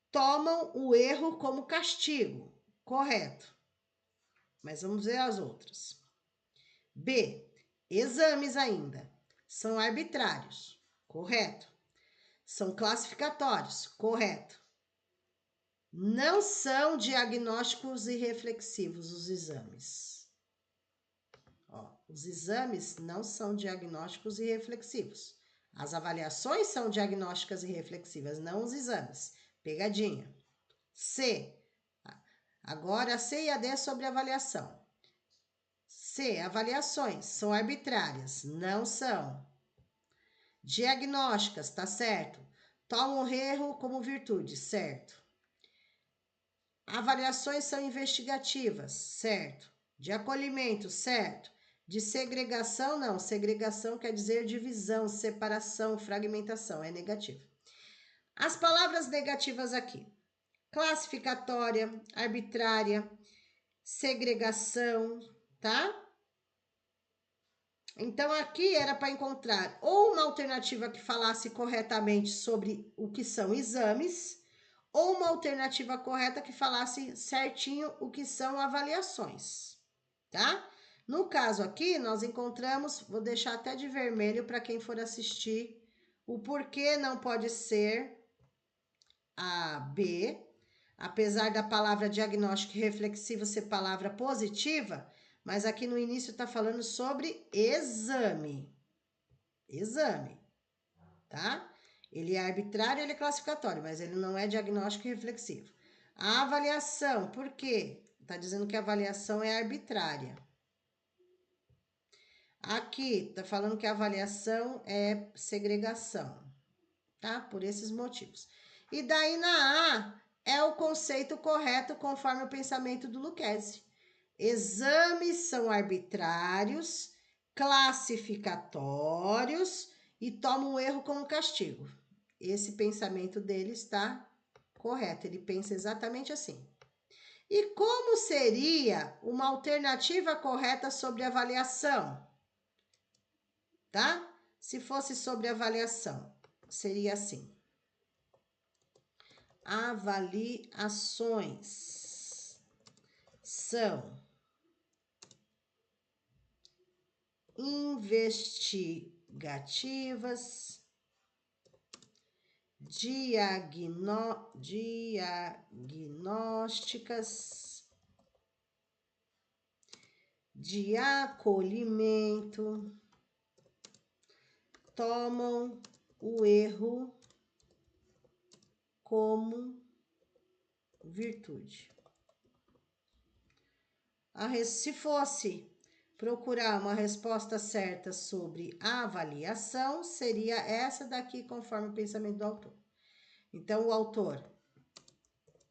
Tomam o erro como castigo. Correto. Mas vamos ver as outras. B. Exames ainda são arbitrários. Correto. São classificatórios. Correto. Não são diagnósticos e reflexivos os exames. Ó, os exames não são diagnósticos e reflexivos. As avaliações são diagnósticas e reflexivas, não os exames. Pegadinha. C. Agora, C e a D é sobre avaliação. C. Avaliações são arbitrárias, não são. Diagnósticas, tá certo. Tomam o erro como virtude, certo. Avaliações são investigativas, certo. De acolhimento, certo. De segregação, não. Segregação quer dizer divisão, separação, fragmentação, é negativo. As palavras negativas aqui: classificatória, arbitrária, segregação, tá? Então, aqui era para encontrar ou uma alternativa que falasse corretamente sobre o que são exames, ou uma alternativa correta que falasse certinho o que são avaliações, tá? No caso aqui, nós encontramos, vou deixar até de vermelho para quem for assistir, o porquê não pode ser a B, apesar da palavra diagnóstico e reflexivo ser palavra positiva, mas aqui no início está falando sobre exame. Exame, tá? Ele é arbitrário, ele é classificatório, mas ele não é diagnóstico e reflexivo. A avaliação, por quê? Está dizendo que a avaliação é arbitrária. Aqui está falando que a avaliação é segregação, tá? Por esses motivos. E daí na A é o conceito correto conforme o pensamento do Lucchesi. Exames são arbitrários, classificatórios e tomam o erro como castigo. Esse pensamento dele está correto, ele pensa exatamente assim. E como seria uma alternativa correta sobre avaliação? Tá? Se fosse sobre avaliação, seria assim. Avaliações são investigativas, diagnósticas, de acolhimento, tomam o erro como virtude. Se fosse procurar uma resposta certa sobre a avaliação, seria essa daqui, conforme o pensamento do autor. Então, o autor,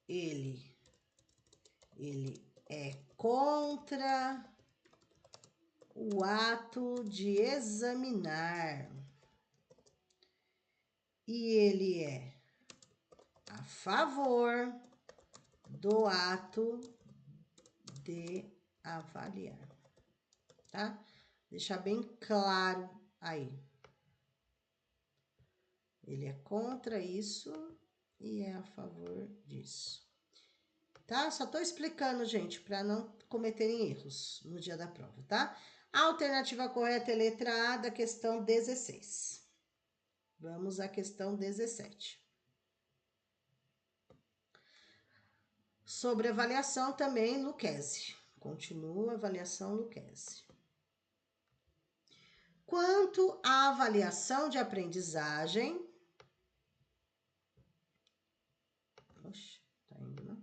ele é contra o ato de examinar. E ele é a favor do ato de avaliar, tá? Deixar bem claro aí. Ele é contra isso e é a favor disso. Tá? Só tô explicando, gente, para não cometerem erros no dia da prova, tá? A alternativa correta é letra A da questão 16. Vamos à questão 17. Sobre avaliação também, Lucchesi. Continua a avaliação Lucchesi. Quanto à avaliação de aprendizagem... Oxe, tá indo, não?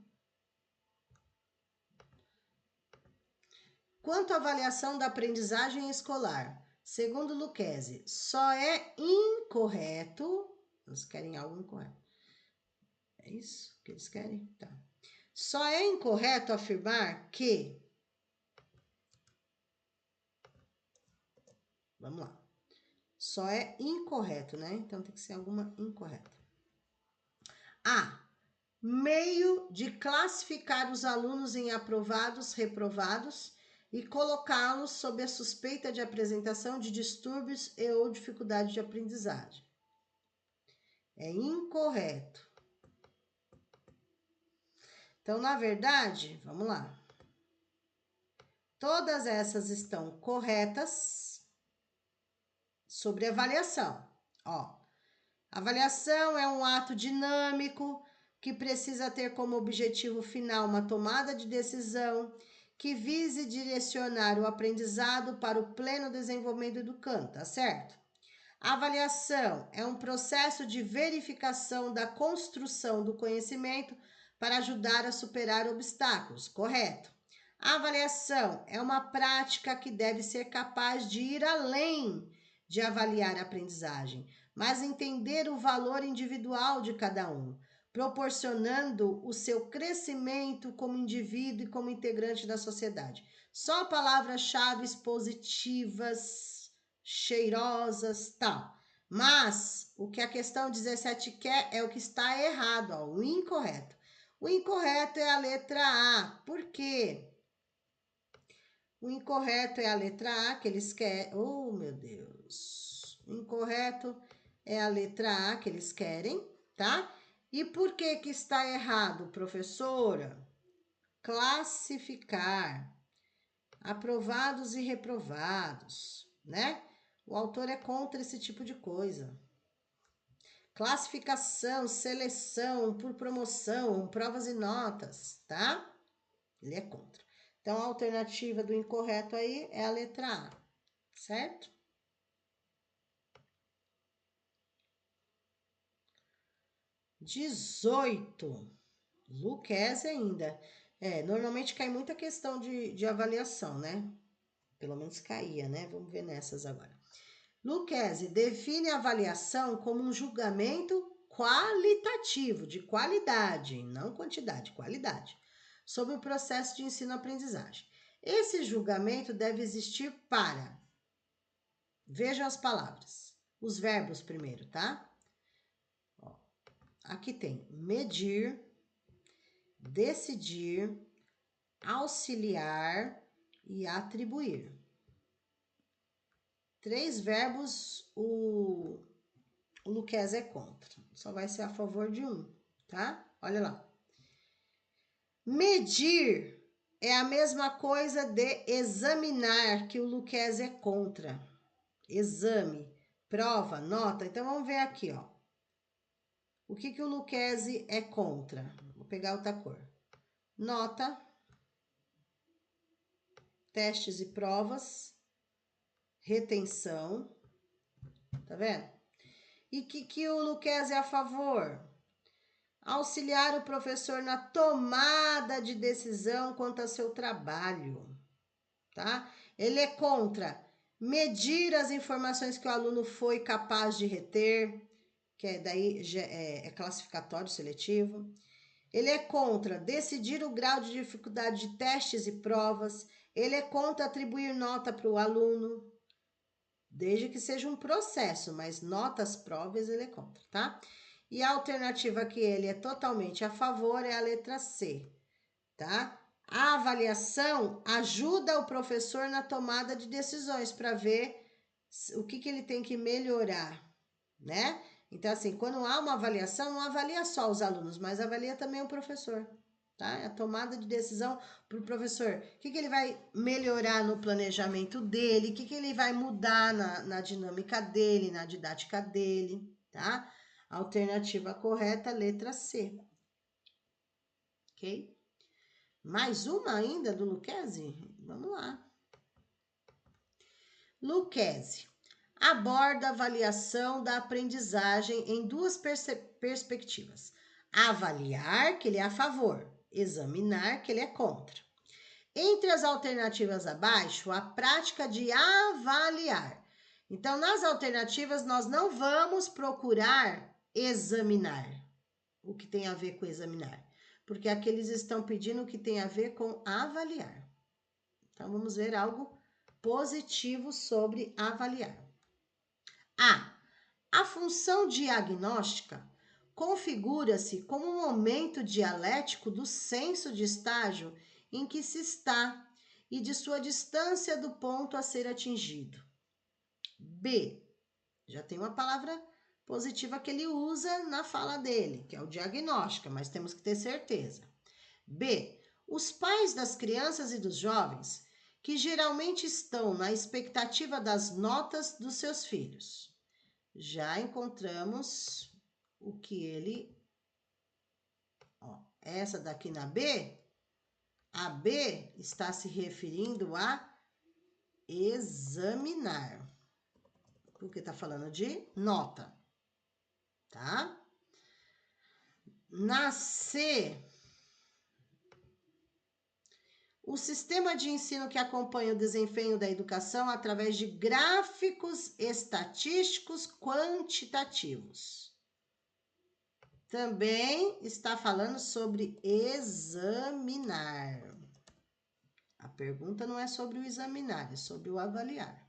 Quanto à avaliação da aprendizagem escolar, segundo Lucchesi, só é incorreto... Eles querem algo incorreto. É isso que eles querem? Tá. Só é incorreto afirmar que... Vamos lá. Só é incorreto, né? Então tem que ser alguma incorreta. A. Meio de classificar os alunos em aprovados, reprovados e colocá-los sob a suspeita de apresentação de distúrbios e ou dificuldade de aprendizagem. É incorreto. Então, na verdade, vamos lá. Todas essas estão corretas sobre avaliação. Ó, avaliação é um ato dinâmico que precisa ter como objetivo final uma tomada de decisão que vise direcionar o aprendizado para o pleno desenvolvimento do educando, tá certo? A avaliação é um processo de verificação da construção do conhecimento para ajudar a superar obstáculos, correto? A avaliação é uma prática que deve ser capaz de ir além de avaliar a aprendizagem, mas entender o valor individual de cada um, proporcionando o seu crescimento como indivíduo e como integrante da sociedade. Só palavras-chave positivas, cheirosas, tal. Mas o que a questão 17 quer é o que está errado, ó, o incorreto. O incorreto é a letra A. Por quê? O incorreto é a letra A que eles querem. Oh, meu Deus. O incorreto é a letra A que eles querem, tá? E por que que está errado, professora? Classificar aprovados e reprovados, né? O autor é contra esse tipo de coisa. Classificação, seleção por promoção, provas e notas, tá? Ele é contra. Então, a alternativa do incorreto aí é a letra A, certo? (18) Lucchesi ainda. Normalmente cai muita questão de avaliação, né? Pelo menos caía, né? Vamos ver nessas agora. Lucchesi define a avaliação como um julgamento qualitativo, de qualidade, não quantidade, qualidade, sobre o processo de ensino-aprendizagem. Esse julgamento deve existir para... Vejam as palavras, os verbos primeiro, tá? Ó, aqui tem medir, decidir, auxiliar e atribuir. 3 verbos, o Lucchesi é contra. Só vai ser a favor de um, tá? Olha lá. Medir é a mesma coisa de examinar, que o Lucchesi é contra. Exame, prova, nota. Então, vamos ver aqui, ó. O que o Lucchesi é contra? Vou pegar outra cor. Nota, testes e provas, retenção. Tá vendo? E que o Lucchesi é a favor? Auxiliar o professor na tomada de decisão quanto ao seu trabalho, tá? Ele é contra medir as informações que o aluno foi capaz de reter, que daí é classificatório seletivo. Ele é contra decidir o grau de dificuldade de testes e provas. Ele é contra atribuir nota para o aluno, desde que seja um processo, mas notas, provas, ele é contra, tá? E a alternativa que ele é totalmente a favor é a letra C, tá? A avaliação ajuda o professor na tomada de decisões para ver o que ele tem que melhorar, né? Então, assim, quando há uma avaliação, não avalia só os alunos, mas avalia também o professor, tá? É a tomada de decisão para o professor. O que ele vai melhorar no planejamento dele, o que ele vai mudar na dinâmica dele, na didática dele, tá? Alternativa correta, letra C. Ok? Mais uma ainda do Lucchesi? Vamos lá. Lucchesi aborda a avaliação da aprendizagem em duas perspectivas. Avaliar, que ele é a favor, examinar, que ele é contra. Entre as alternativas abaixo, a prática de avaliar. Então, nas alternativas, nós não vamos procurar examinar o que tem a ver com examinar, porque aqui eles estão pedindo o que tem a ver com avaliar. Então, vamos ver algo positivo sobre avaliar. A função diagnóstica configura-se como um momento dialético do senso de estágio em que se está e de sua distância do ponto a ser atingido. B, já tem uma palavra positiva que ele usa na fala dele, que é o diagnóstica, mas temos que ter certeza. B, os pais das crianças e dos jovens, que geralmente estão na expectativa das notas dos seus filhos. Já encontramos o que ele... Ó, essa daqui na B, a B está se referindo a examinar, porque está falando de nota, tá? Na C, o sistema de ensino que acompanha o desempenho da educação através de gráficos estatísticos quantitativos. Também está falando sobre examinar. A pergunta não é sobre o examinar, é sobre o avaliar.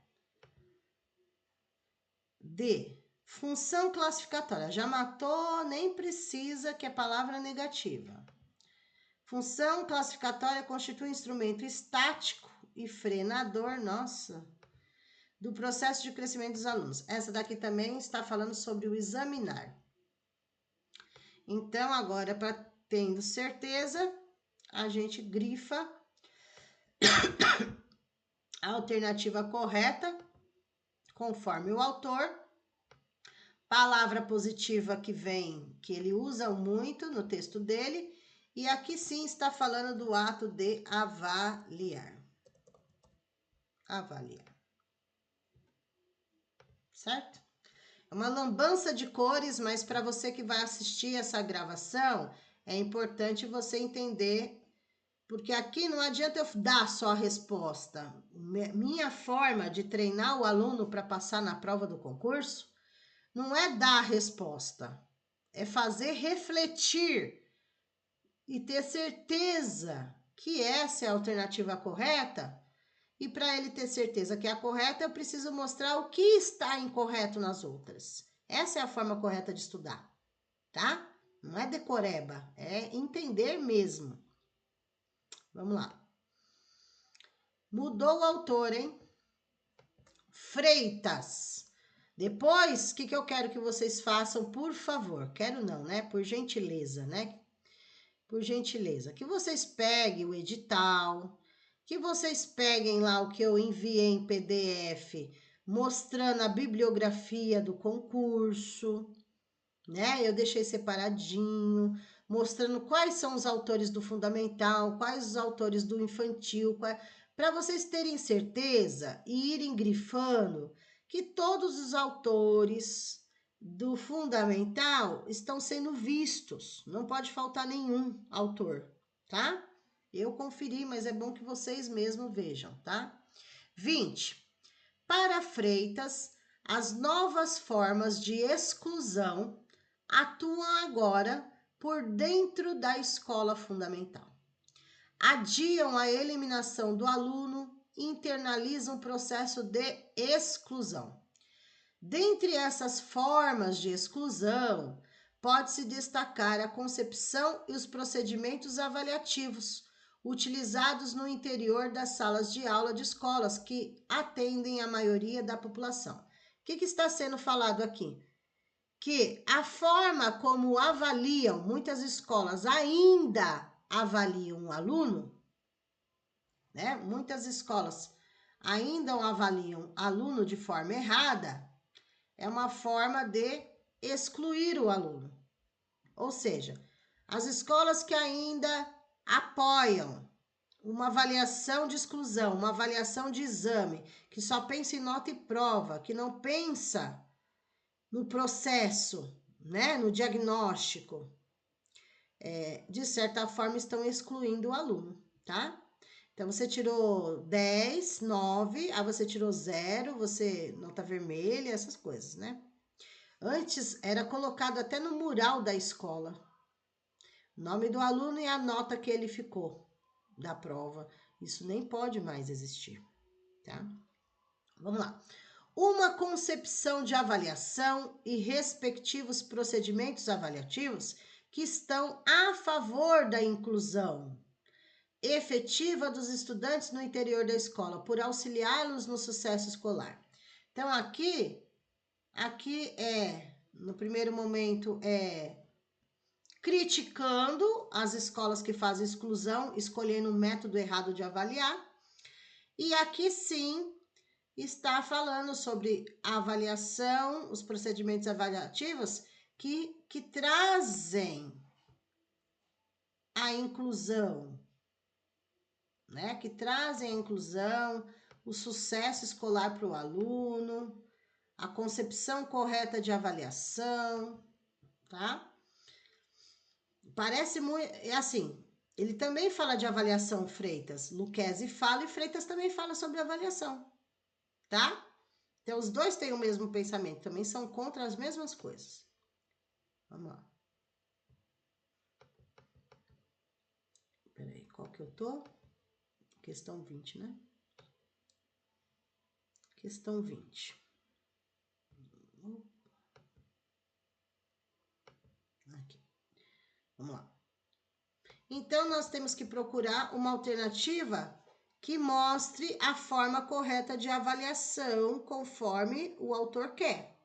D, função classificatória. Já matou, nem precisa, que é palavra negativa. Função classificatória constitui um instrumento estático e frenador, do processo de crescimento dos alunos. Essa daqui também está falando sobre o examinar. Então, agora, tendo certeza, a gente grifa a alternativa correta, conforme o autor. Palavra positiva que ele usa muito no texto dele. E aqui sim está falando do ato de avaliar. Avaliar. Certo? É uma lambança de cores, mas para você que vai assistir essa gravação, é importante você entender, porque aqui não adianta eu dar só a resposta. Minha forma de treinar o aluno para passar na prova do concurso não é dar a resposta, é fazer refletir e ter certeza que essa é a alternativa correta. E para ele ter certeza que é a correta, eu preciso mostrar o que está incorreto nas outras. Essa é a forma correta de estudar, tá? Não é decoreba, é entender mesmo. Vamos lá. Mudou o autor, hein? Freitas. Depois, o que eu quero que vocês façam, por favor? Quero não, né? Por gentileza, né? Por gentileza. Que vocês peguem o edital, que vocês peguem lá o que eu enviei em PDF, mostrando a bibliografia do concurso, né? Eu deixei separadinho, mostrando quais são os autores do fundamental, quais os autores do infantil, para vocês terem certeza e irem grifando que todos os autores do fundamental estão sendo vistos, não pode faltar nenhum autor, tá? Eu conferi, mas é bom que vocês mesmos vejam, tá? 20. Para Freitas, as novas formas de exclusão atuam agora por dentro da escola fundamental. Adiam a eliminação do aluno e internalizam o processo de exclusão. Dentre essas formas de exclusão, pode-se destacar a concepção e os procedimentos avaliativos utilizados no interior das salas de aula de escolas que atendem a maioria da população. O que está sendo falado aqui? Que a forma como avaliam muitas escolas ainda avaliam um aluno, né? Muitas escolas ainda avaliam aluno de forma errada, é uma forma de excluir o aluno. Ou seja, as escolas que ainda apoiam uma avaliação de exclusão, uma avaliação de exame, que só pensa em nota e prova, que não pensa no processo, né, no diagnóstico, de certa forma estão excluindo o aluno, tá? Então, você tirou 10, 9, aí você tirou 0, você nota vermelha, essas coisas, né? Antes, era colocado até no mural da escola, o nome do aluno e a nota que ele ficou da prova. Isso nem pode mais existir, tá? Vamos lá. Uma concepção de avaliação e respectivos procedimentos avaliativos que estão a favor da inclusão efetiva dos estudantes no interior da escola, por auxiliá-los no sucesso escolar. Então, aqui no primeiro momento, criticando as escolas que fazem exclusão, escolhendo um método errado de avaliar. E aqui sim está falando sobre a avaliação, os procedimentos avaliativos que trazem a inclusão, né? Que trazem a inclusão, o sucesso escolar para o aluno, a concepção correta de avaliação, tá? Parece muito, é assim, ele também fala de avaliação, Freitas. Lucchesi fala e Freitas também fala sobre avaliação, tá? Então, os dois têm o mesmo pensamento, também são contra as mesmas coisas. Vamos lá. Peraí, qual que eu tô? Questão 20, né? Questão 20. Aqui. Vamos lá. Então, nós temos que procurar uma alternativa que mostre a forma correta de avaliação conforme o autor quer.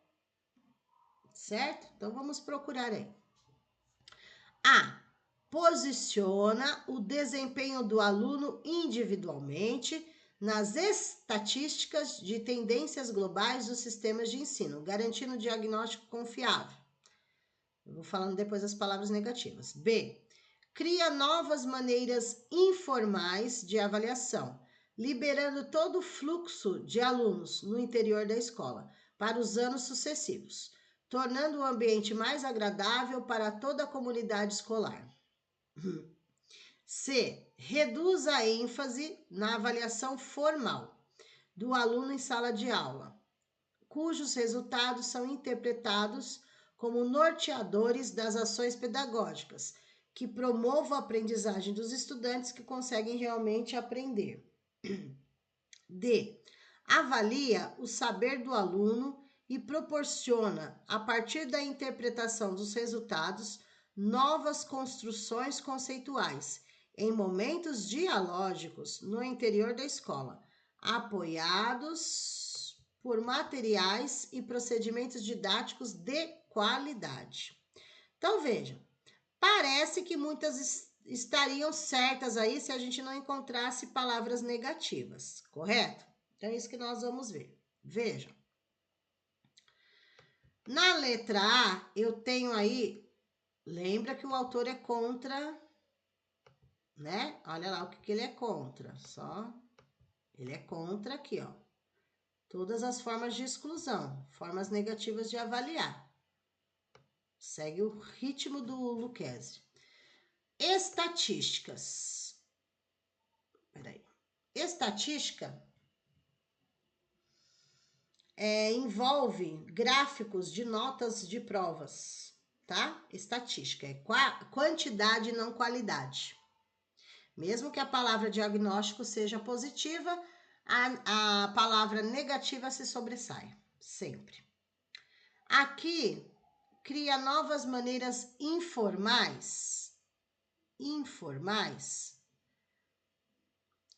Certo? Então, vamos procurar aí. A. Posiciona o desempenho do aluno individualmente nas estatísticas de tendências globais dos sistemas de ensino, garantindo diagnóstico confiável. Eu vou falando depois as palavras negativas. B. Cria novas maneiras informais de avaliação, liberando todo o fluxo de alunos no interior da escola para os anos sucessivos, tornando o ambiente mais agradável para toda a comunidade escolar. C. Reduz a ênfase na avaliação formal do aluno em sala de aula, cujos resultados são interpretados como norteadores das ações pedagógicas, que promovam a aprendizagem dos estudantes que conseguem realmente aprender. D. Avalia o saber do aluno e proporciona, a partir da interpretação dos resultados, novas construções conceituais em momentos dialógicos no interior da escola, apoiados por materiais e procedimentos didáticos de qualidade. Então, vejam, parece que muitas estariam certas aí se a gente não encontrasse palavras negativas, correto? Então, é isso que nós vamos ver. Vejam. Na letra A, eu tenho aí, lembra que o autor é contra, né? Olha lá o que ele é contra, só. Ele é contra aqui, ó. Todas as formas de exclusão, formas negativas de avaliar. Segue o ritmo do Lucchesi. Estatísticas. Peraí. Estatística envolve gráficos de notas de provas, tá? Estatística é quantidade, não qualidade. Mesmo que a palavra diagnóstico seja positiva, a palavra negativa se sobressai, sempre. Aqui, cria novas maneiras informais.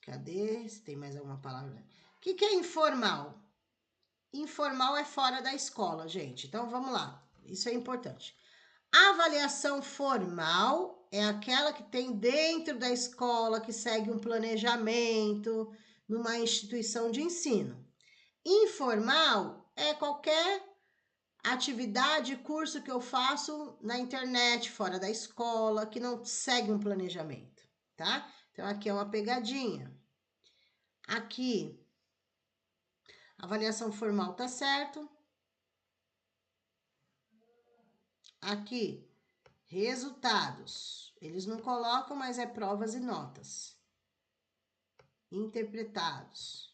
Cadê? Se tem mais alguma palavra? O que é informal? Informal é fora da escola, gente. Então, vamos lá. Isso é importante. A avaliação formal é aquela que tem dentro da escola, que segue um planejamento numa instituição de ensino. Informal é qualquer atividade, curso que eu faço na internet, fora da escola, que não segue um planejamento, tá? Então, aqui é uma pegadinha. Aqui, avaliação formal tá certo. Aqui, resultados. Eles não colocam, mas é provas e notas. Interpretados.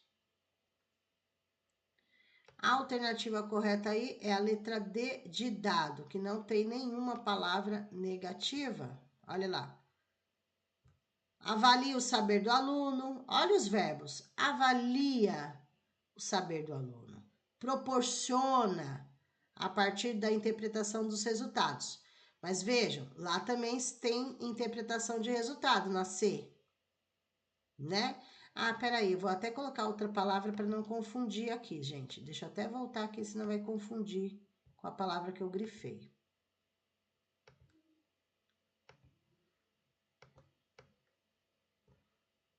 A alternativa correta aí é a letra D de dado, que não tem nenhuma palavra negativa. Olha lá. Avalia o saber do aluno. Olha os verbos. Avalia o saber do aluno. Proporciona a partir da interpretação dos resultados. Mas vejam, lá também tem interpretação de resultado na C, né? Ah, peraí, vou até colocar outra palavra para não confundir aqui, gente. Deixa eu até voltar aqui, senão vai confundir com a palavra que eu grifei.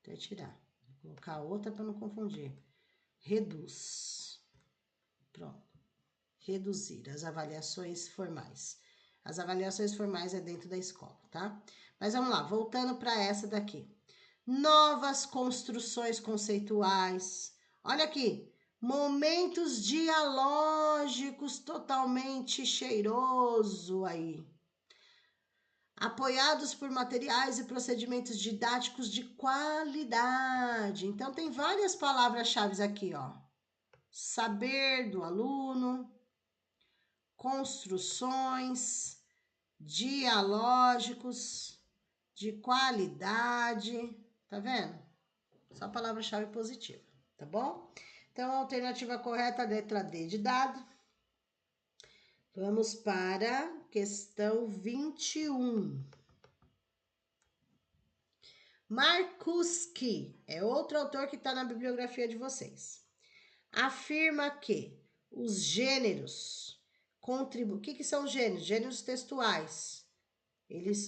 Até tirar. Vou colocar outra para não confundir. Reduz. Pronto. Reduzir as avaliações formais. As avaliações formais é dentro da escola, tá? Mas vamos lá, voltando para essa daqui. Novas construções conceituais. Olha aqui, momentos dialógicos totalmente cheiroso aí. Apoiados por materiais e procedimentos didáticos de qualidade. Então, tem várias palavras-chave aqui, ó. Saber do aluno, construções, dialógicos, de qualidade. Tá vendo? Só palavra-chave positiva, tá bom? Então, a alternativa correta é a letra D de dado. Vamos para questão 21. Marcuski é outro autor que está na bibliografia de vocês. Afirma que os gêneros contribuem. O que são gêneros? Gêneros textuais.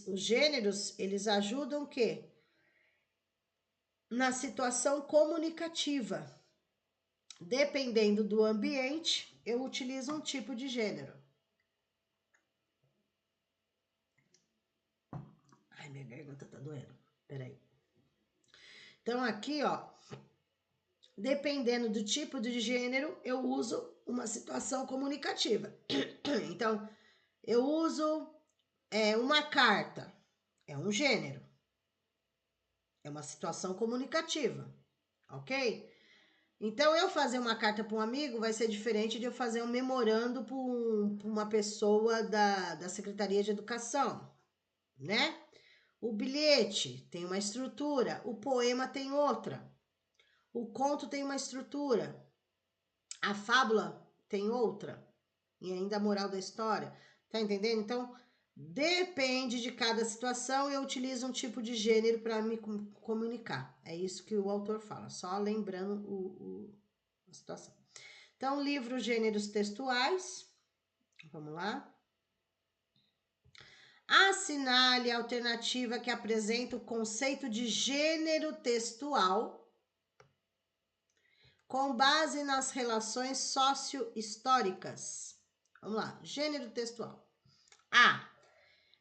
Os gêneros, eles ajudam o quê? Na situação comunicativa. Dependendo do ambiente, eu utilizo um tipo de gênero. Ai, minha garganta tá doendo. Peraí. Então, aqui, ó, dependendo do tipo de gênero, eu uso uma situação comunicativa. Então, eu uso uma carta. É um gênero. É uma situação comunicativa. Ok? Então, eu fazer uma carta para um amigo vai ser diferente de eu fazer um memorando para uma pessoa da Secretaria de Educação, né? O bilhete tem uma estrutura, o poema tem outra. O conto tem uma estrutura, a fábula tem outra. E ainda a moral da história, tá entendendo? Então, depende de cada situação, eu utilizo um tipo de gênero para me comunicar. É isso que o autor fala, só lembrando a situação. Então, livro Gêneros Textuais. Vamos lá. Assinale a alternativa que apresenta o conceito de gênero textual com base nas relações socio-históricas. Vamos lá, gênero textual. A.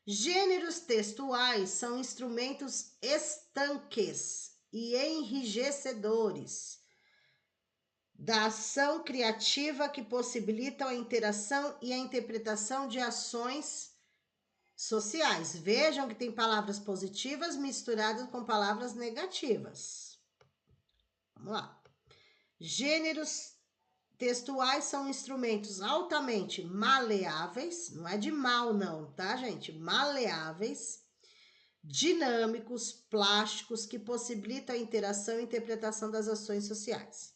Gêneros textuais são instrumentos estanques e enrijecedores da ação criativa que possibilitam a interação e a interpretação de ações sociais. Vejam que tem palavras positivas misturadas com palavras negativas. Vamos lá. Gêneros textuais são instrumentos altamente maleáveis, não é de mal não, tá, gente? Maleáveis, dinâmicos, plásticos, que possibilitam a interação e interpretação das ações sociais.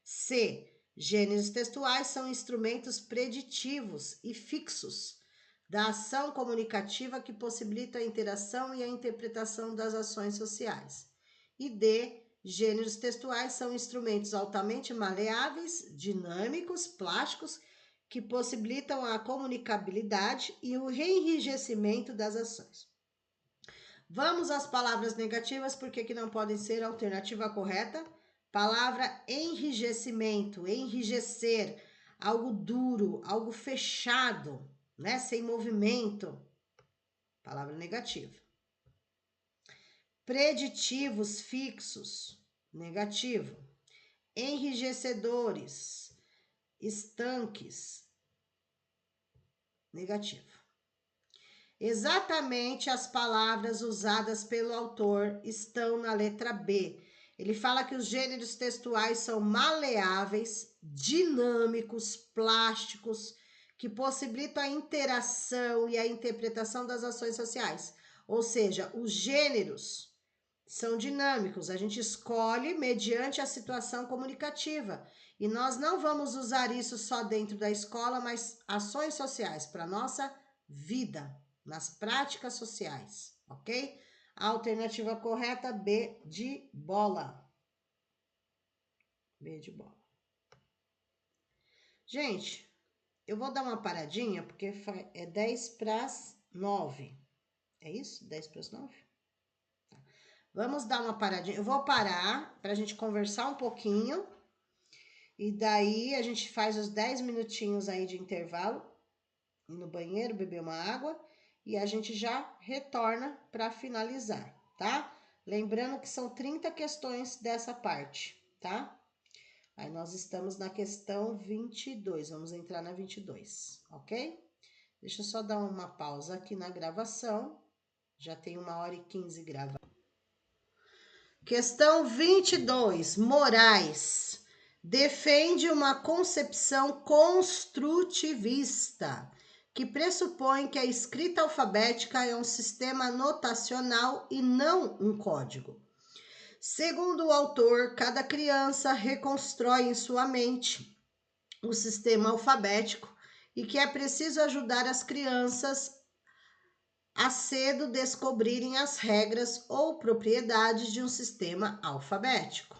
C. Gêneros textuais são instrumentos preditivos e fixos da ação comunicativa que possibilitam a interação e a interpretação das ações sociais. E D. Gêneros textuais são instrumentos altamente maleáveis, dinâmicos, plásticos, que possibilitam a comunicabilidade e o enrijecimento das ações. Vamos às palavras negativas, porque que não podem ser a alternativa correta. Palavra enrijecimento, enrijecer, algo duro, algo fechado, né? Sem movimento. Palavra negativa. Preditivos fixos, negativo. Enrijecedores, estanques, negativo. Exatamente as palavras usadas pelo autor estão na letra B. Ele fala que os gêneros textuais são maleáveis, dinâmicos, plásticos, que possibilitam a interação e a interpretação das ações sociais. Ou seja, os gêneros são dinâmicos, a gente escolhe mediante a situação comunicativa. E nós não vamos usar isso só dentro da escola, mas ações sociais para a nossa vida, nas práticas sociais, ok? A alternativa correta, B de bola. B de bola. Gente, eu vou dar uma paradinha, porque é 10 para as 9. É isso? 10 para as 9? Tá. Vamos dar uma paradinha. Eu vou parar para a gente conversar um pouquinho. E daí a gente faz os 10 minutinhos aí de intervalo. Ir no banheiro, beber uma água. E a gente já retorna para finalizar, tá? Lembrando que são 30 questões dessa parte, tá? Aí nós estamos na questão 22, vamos entrar na 22, ok? Deixa eu só dar uma pausa aqui na gravação, já tem 1h15 gravada. Questão 22, Moraes defende uma concepção construtivista, que pressupõe que a escrita alfabética é um sistema notacional e não um código. Segundo o autor, cada criança reconstrói em sua mente o sistema alfabético e que é preciso ajudar as crianças a cedo descobrirem as regras ou propriedades de um sistema alfabético.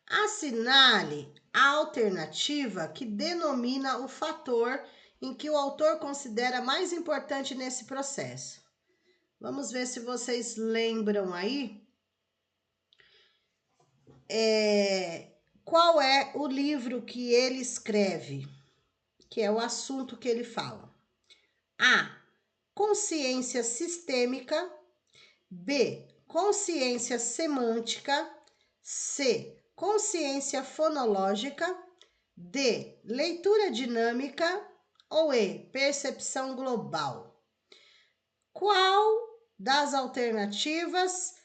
Assinale a alternativa que denomina o fator em que o autor considera mais importante nesse processo. Vamos ver se vocês lembram aí. Qual é o livro que ele escreve, que é o assunto que ele fala? A. Consciência sistêmica. B. Consciência semântica. C. Consciência fonológica. D. Leitura dinâmica. Ou E. Percepção global. Qual das alternativas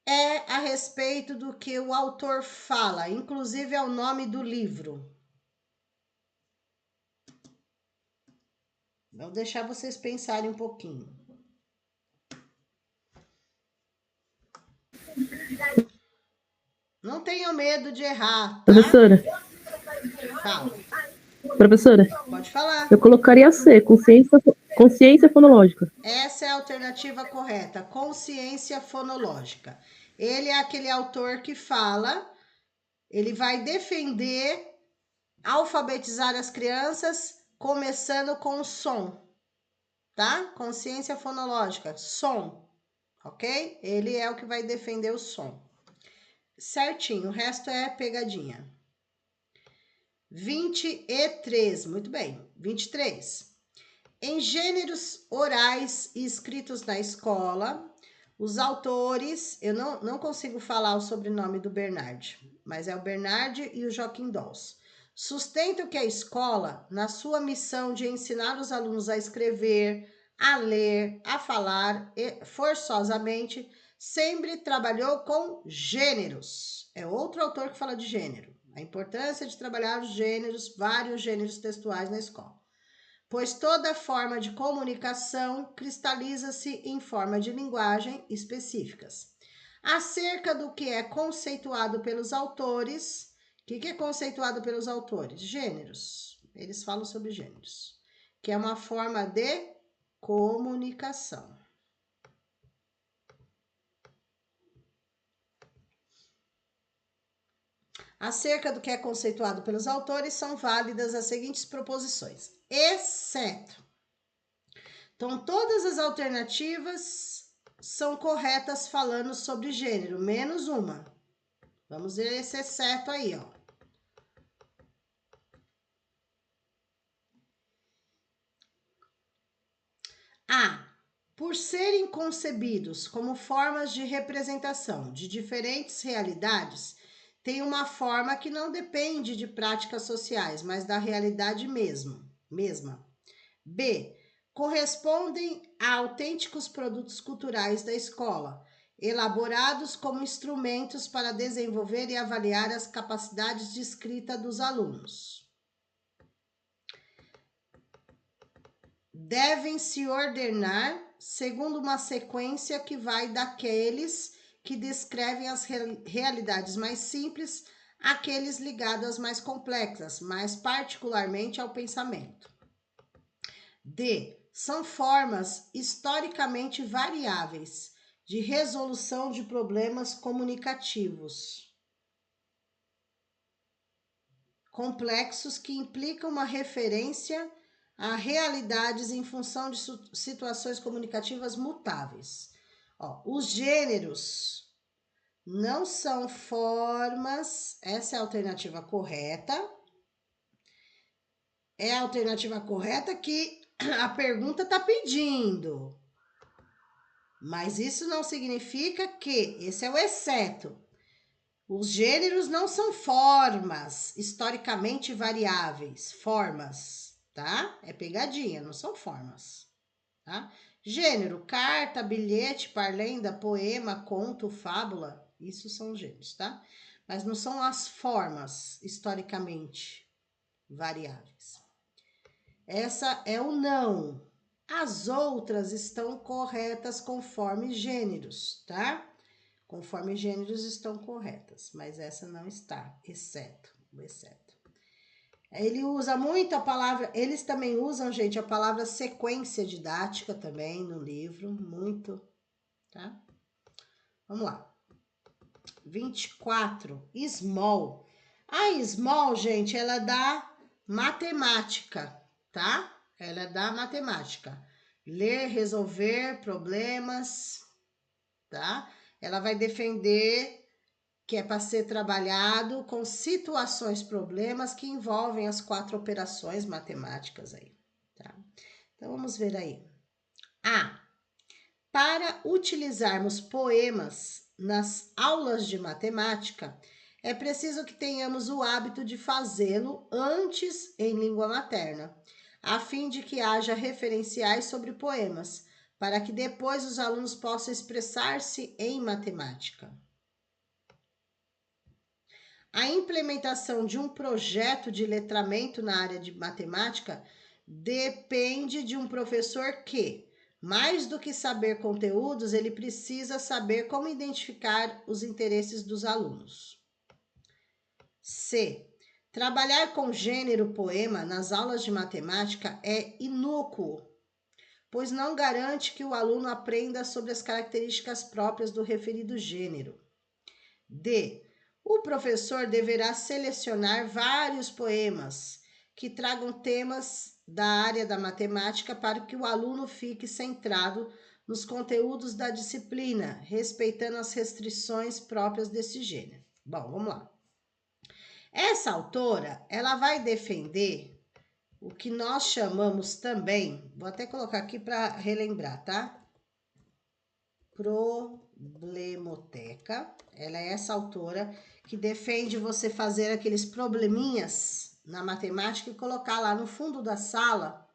é a respeito do que o autor fala, inclusive é o nome do livro? Vou deixar vocês pensarem um pouquinho. Não tenham medo de errar, tá? Professora. Fala. Professora. Pode falar. Eu colocaria C, consciência fonológica. Essa é a alternativa correta, consciência fonológica. Ele é aquele autor que fala, ele vai defender alfabetizar as crianças começando com o som, tá? Consciência fonológica, som, ok? Ele é o que vai defender o som. Certinho, o resto é pegadinha. 23, muito bem. 23. Em gêneros orais e escritos na escola, os autores, eu não consigo falar o sobrenome do Bernard, mas é o Bernard e o Joaquim Dolls, sustentam que a escola, na sua missão de ensinar os alunos a escrever, a ler, a falar, e, forçosamente, sempre trabalhou com gêneros. É outro autor que fala de gênero. A importância de trabalhar os gêneros, vários gêneros textuais na escola. Pois toda forma de comunicação cristaliza-se em forma de linguagem específicas. Acerca do que é conceituado pelos autores, o que é conceituado pelos autores? Gêneros. Eles falam sobre gêneros, que é uma forma de comunicação. Acerca do que é conceituado pelos autores, são válidas as seguintes proposições, exceto. Então, todas as alternativas são corretas falando sobre gênero, menos uma. Vamos ver esse exceto aí, ó. A. Por serem concebidos como formas de representação de diferentes realidades, tem uma forma que não depende de práticas sociais, mas da realidade mesma. B. Correspondem a autênticos produtos culturais da escola, elaborados como instrumentos para desenvolver e avaliar as capacidades de escrita dos alunos. Devem se ordenar segundo uma sequência que vai daqueles que descrevem as realidades mais simples àqueles ligados às mais complexas, mais particularmente ao pensamento. D. São formas historicamente variáveis de resolução de problemas comunicativos complexos que implicam uma referência a realidades em função de situações comunicativas mutáveis. Ó, os gêneros não são formas, essa é a alternativa correta. É a alternativa correta que a pergunta está pedindo. Mas isso não significa que, esse é o exceto. Os gêneros não são formas historicamente variáveis, formas, tá? É pegadinha, não são formas, tá? Gênero, carta, bilhete, parlenda, poema, conto, fábula, isso são gêneros, tá? Mas não são as formas historicamente variáveis. Essa é o não. As outras estão corretas conforme gêneros, tá? Conforme gêneros estão corretas, mas essa não está, exceto. Ele usa muito a palavra, eles também usam, gente, a palavra sequência didática também no livro, muito, tá? Vamos lá. 24, small. A small, gente, ela é da matemática, tá? Ela é da matemática. Ler, resolver problemas, tá? Ela vai defender que é para ser trabalhado com situações, problemas que envolvem as 4 operações matemáticas aí, tá? Então, vamos ver aí. A. Para utilizarmos poemas nas aulas de matemática, é preciso que tenhamos o hábito de fazê-lo antes em língua materna, a fim de que haja referenciais sobre poemas, para que depois os alunos possam expressar-se em matemática. A implementação de um projeto de letramento na área de matemática depende de um professor que, mais do que saber conteúdos, ele precisa saber como identificar os interesses dos alunos. C. Trabalhar com gênero poema nas aulas de matemática é inúcuo, pois não garante que o aluno aprenda sobre as características próprias do referido gênero. D. O professor deverá selecionar vários poemas que tragam temas da área da matemática para que o aluno fique centrado nos conteúdos da disciplina, respeitando as restrições próprias desse gênero. Bom, vamos lá. Essa autora, ela vai defender o que nós chamamos também, vou até colocar aqui para relembrar, tá? Problemoteca. Ela é essa autora que defende você fazer aqueles probleminhas na matemática e colocar lá no fundo da sala.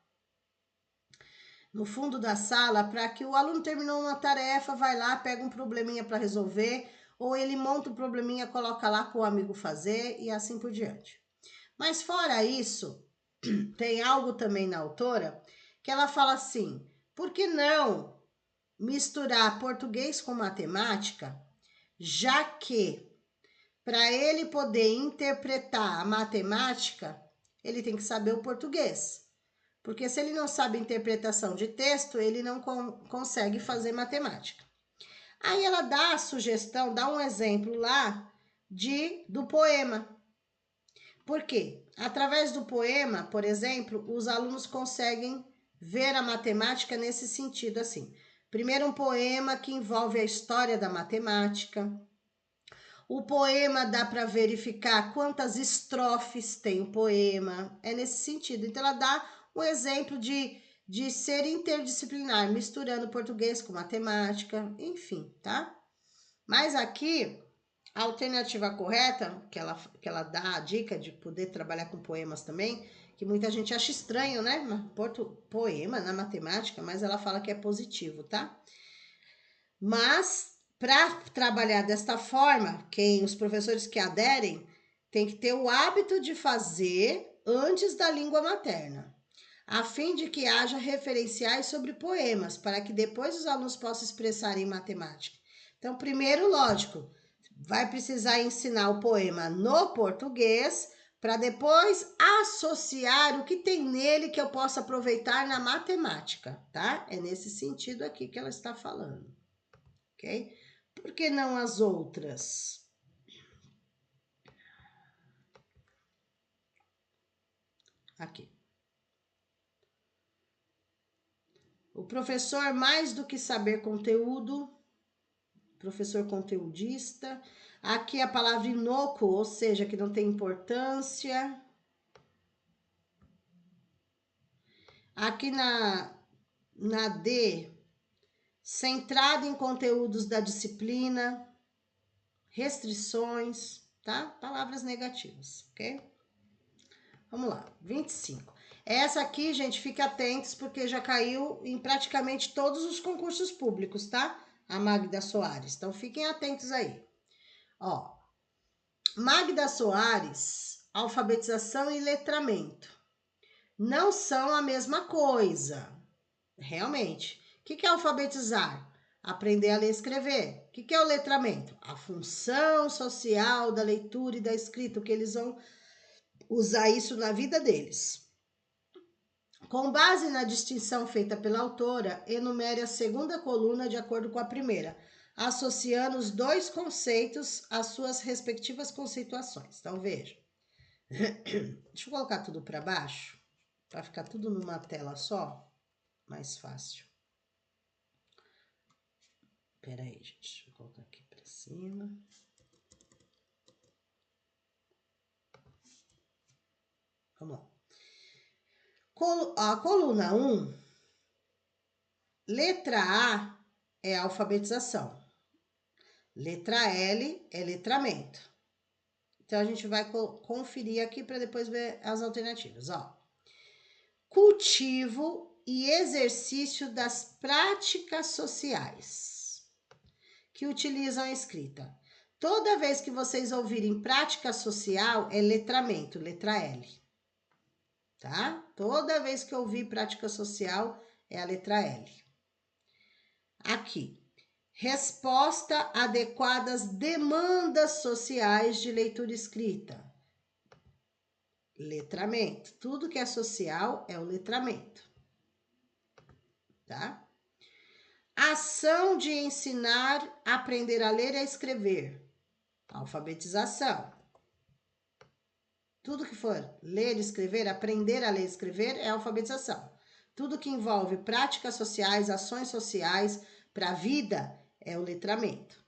No fundo da sala, para que o aluno terminou uma tarefa, vai lá, pega um probleminha para resolver, ou ele monta um probleminha, coloca lá para o amigo fazer e assim por diante. Mas fora isso, tem algo também na autora que ela fala assim: por que não misturar português com matemática, já que para ele poder interpretar a matemática, ele tem que saber o português. Porque se ele não sabe interpretação de texto, ele não consegue fazer matemática. Aí ela dá a sugestão, dá um exemplo lá do poema. Por quê? Através do poema, por exemplo, os alunos conseguem ver a matemática nesse sentido assim. Primeiro, um poema que envolve a história da matemática. O poema dá para verificar quantas estrofes tem o poema. É nesse sentido. Então, ela dá um exemplo de ser interdisciplinar, misturando português com matemática, enfim, tá? Mas aqui, a alternativa correta, que ela dá a dica de poder trabalhar com poemas também, que muita gente acha estranho, né? Poema na matemática, mas ela fala que é positivo, tá? Mas, para trabalhar desta forma, os professores que aderem, tem que ter o hábito de fazer antes da língua materna, a fim de que haja referenciais sobre poemas, para que depois os alunos possam expressar em matemática. Então, primeiro, lógico, vai precisar ensinar o poema no português, para depois associar o que tem nele que eu possa aproveitar na matemática, tá? É nesse sentido aqui que ela está falando, ok? Por que não as outras? Aqui. O professor, mais do que saber conteúdo, professor conteudista. Aqui a palavra inócuo, ou seja, que não tem importância. Aqui na D, centrado em conteúdos da disciplina, restrições, tá? Palavras negativas, ok? Vamos lá, 25. Essa aqui, gente, fique atentos, porque já caiu em praticamente todos os concursos públicos, tá? A Magda Soares. Então, fiquem atentos aí. Ó, Magda Soares, alfabetização e letramento. Não são a mesma coisa, realmente. O que é alfabetizar? Aprender a ler e escrever. O que é o letramento? A função social da leitura e da escrita, que eles vão usar isso na vida deles. Com base na distinção feita pela autora, enumere a segunda coluna de acordo com a primeira, associando os dois conceitos às suas respectivas conceituações. Então, veja. Deixa eu colocar tudo para baixo, para ficar tudo numa tela só, mais fácil. Espera aí, gente. Deixa eu colocar aqui para cima. Vamos lá. A coluna 1, letra A é alfabetização. Letra L é letramento. Então, a gente vai conferir aqui para depois ver as alternativas. Ó. Cultivo e exercício das práticas sociais que utilizam a escrita. Toda vez que vocês ouvirem prática social, é letramento, letra L. Tá? Toda vez que ouvir prática social, é a letra L. Aqui. Resposta adequada às demandas sociais de leitura escrita. Letramento. Tudo que é social é o letramento. Tá? Ação de ensinar, aprender a ler e a escrever. Alfabetização. Tudo que for ler, escrever, aprender a ler e escrever é alfabetização. Tudo que envolve práticas sociais, ações sociais para a vida é o letramento.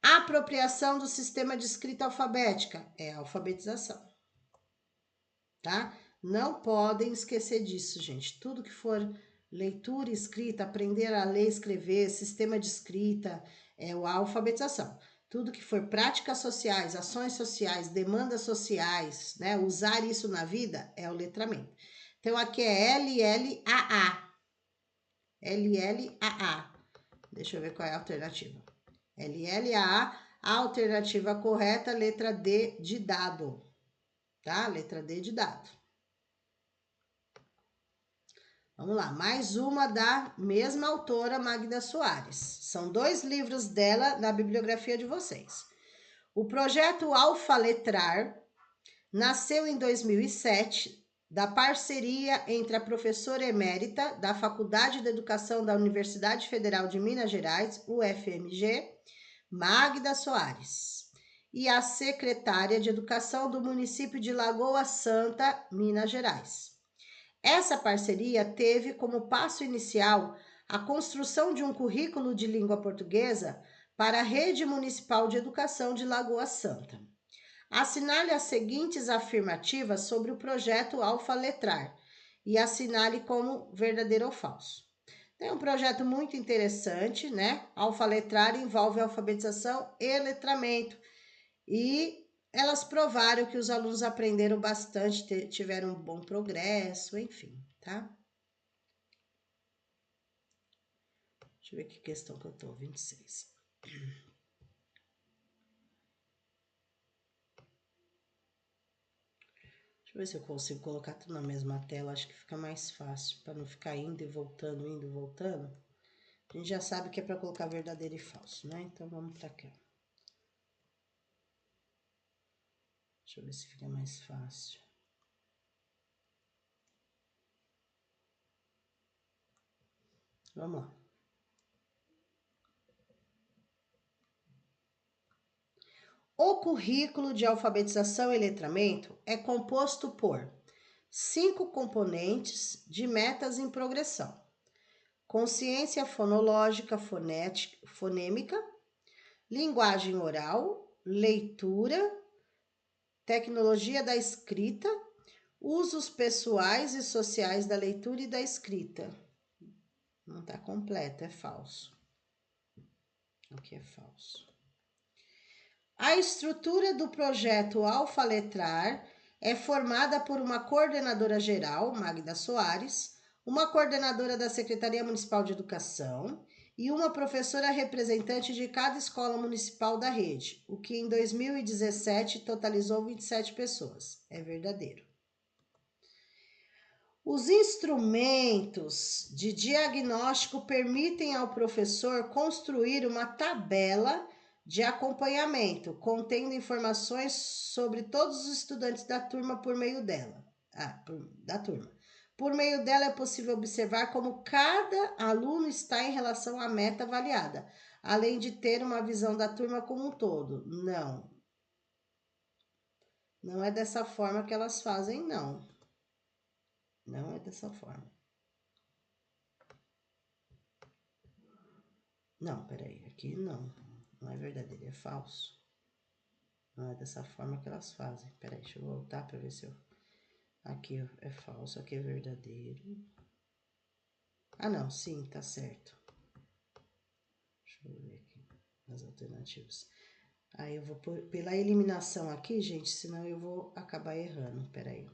Apropriação do sistema de escrita alfabética é alfabetização. Tá? Não podem esquecer disso, gente. Tudo que for leitura e escrita, aprender a ler e escrever, sistema de escrita, é a alfabetização. Tudo que for práticas sociais, ações sociais, demandas sociais, né? Usar isso na vida é o letramento. Então, aqui é LLAA. LLAA. Deixa eu ver qual é a alternativa. LLAA, a alternativa correta, letra D de dado. Tá? Letra D de dado. Vamos lá, mais uma da mesma autora, Magda Soares. São 2 livros dela na bibliografia de vocês. O projeto Alfaletrar nasceu em 2007 da parceria entre a professora emérita da Faculdade de Educação da Universidade Federal de Minas Gerais, UFMG, Magda Soares, e a secretária de Educação do município de Lagoa Santa, Minas Gerais. Essa parceria teve como passo inicial a construção de um currículo de língua portuguesa para a Rede Municipal de Educação de Lagoa Santa. Assinale as seguintes afirmativas sobre o projeto Alfa Letrar e assinale como verdadeiro ou falso. É um projeto muito interessante, né? Alfa Letrar envolve alfabetização e letramento. E elas provaram que os alunos aprenderam bastante, tiveram um bom progresso, enfim, tá? Deixa eu ver que questão que eu tô, 26. Deixa eu ver se eu consigo colocar tudo na mesma tela, acho que fica mais fácil, para não ficar indo e voltando, indo e voltando. A gente já sabe que é para colocar verdadeiro e falso, né? Então vamos para cá. Deixa eu ver se fica mais fácil. Vamos lá. O currículo de alfabetização e letramento é composto por 5 componentes de metas em progressão: consciência fonológica, fonêmica, linguagem oral, leitura, tecnologia da escrita, usos pessoais e sociais da leitura e da escrita. Não está completo, é falso. Aqui é falso. A estrutura do projeto Alfa Letrar é formada por uma coordenadora geral, Magda Soares, uma coordenadora da Secretaria Municipal de Educação e uma professora representante de cada escola municipal da rede, o que em 2017 totalizou 27 pessoas. É verdadeiro. Os instrumentos de diagnóstico permitem ao professor construir uma tabela de acompanhamento, contendo informações sobre todos os estudantes da turma por meio dela. Por meio dela é possível observar como cada aluno está em relação à meta avaliada, além de ter uma visão da turma como um todo. Não é dessa forma que elas fazem, não. Não é dessa forma. Não, peraí, aqui não. Não é verdadeiro, é falso. Não é dessa forma que elas fazem. Peraí, deixa eu voltar para ver se eu... Aqui é falso, aqui é verdadeiro. Ah, não, sim, tá certo. Deixa eu ver aqui as alternativas. Aí eu vou pela eliminação aqui, gente, senão eu vou acabar errando. Peraí.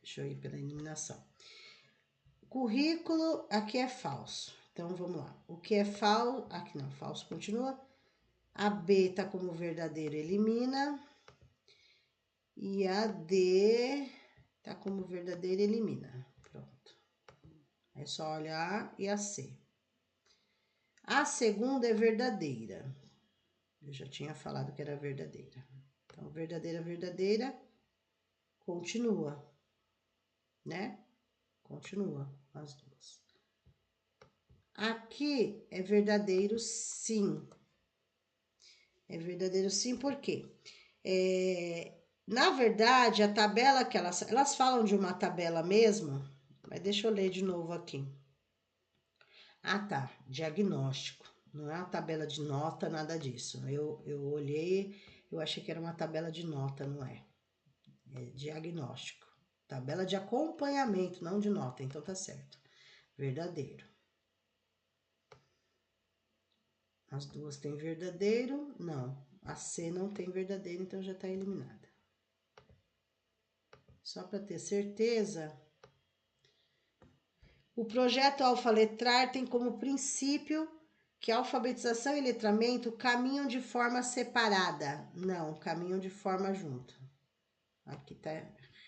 Deixa eu ir pela eliminação. Currículo, aqui é falso. Então, vamos lá. O que é falso... Aqui não, falso continua. A B tá como verdadeiro, elimina. E a D tá como verdadeiro, elimina. Pronto. É só olhar e a C. A segunda é verdadeira. Eu já tinha falado que era verdadeira. Então, verdadeira, verdadeira, continua, né? Continua as duas. Aqui é verdadeiro, sim. É verdadeiro, sim, por quê? Na verdade, a tabela que elas falam de uma tabela mesmo, mas deixa eu ler de novo aqui. Ah, tá, diagnóstico. Não é uma tabela de nota, nada disso. Eu olhei, eu achei que era uma tabela de nota, não é? É diagnóstico. Tabela de acompanhamento, não de nota, então tá certo. Verdadeiro. As duas têm verdadeiro? Não. A C não tem verdadeiro, então já tá eliminada. Só para ter certeza, o projeto Alfa Letrar tem como princípio que alfabetização e letramento caminham de forma separada. Não, caminham de forma junto. Aqui tá,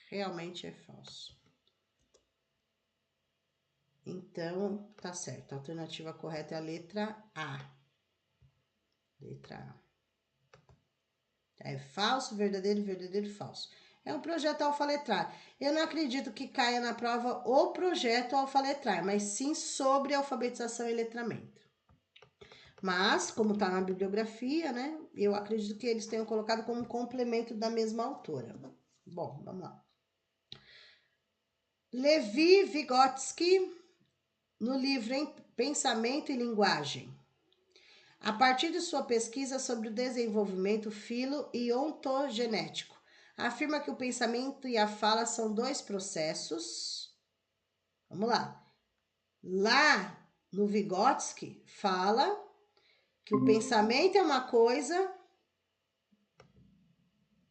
realmente é falso. Então, tá certo. A alternativa correta é a letra A. Letra A. É falso, verdadeiro, verdadeiro, falso. É um projeto Alfa Letrar. Eu não acredito que caia na prova o projeto Alfa Letrar, mas sim sobre alfabetização e letramento. Mas, como está na bibliografia, né? Eu acredito que eles tenham colocado como um complemento da mesma autora. Bom, vamos lá. Levi Vygotsky, no livro Pensamento e Linguagem, a partir de sua pesquisa sobre o desenvolvimento filo- e ontogenético, afirma que o pensamento e a fala são dois processos. Vamos lá. Lá no Vygotsky, fala que o pensamento é uma coisa.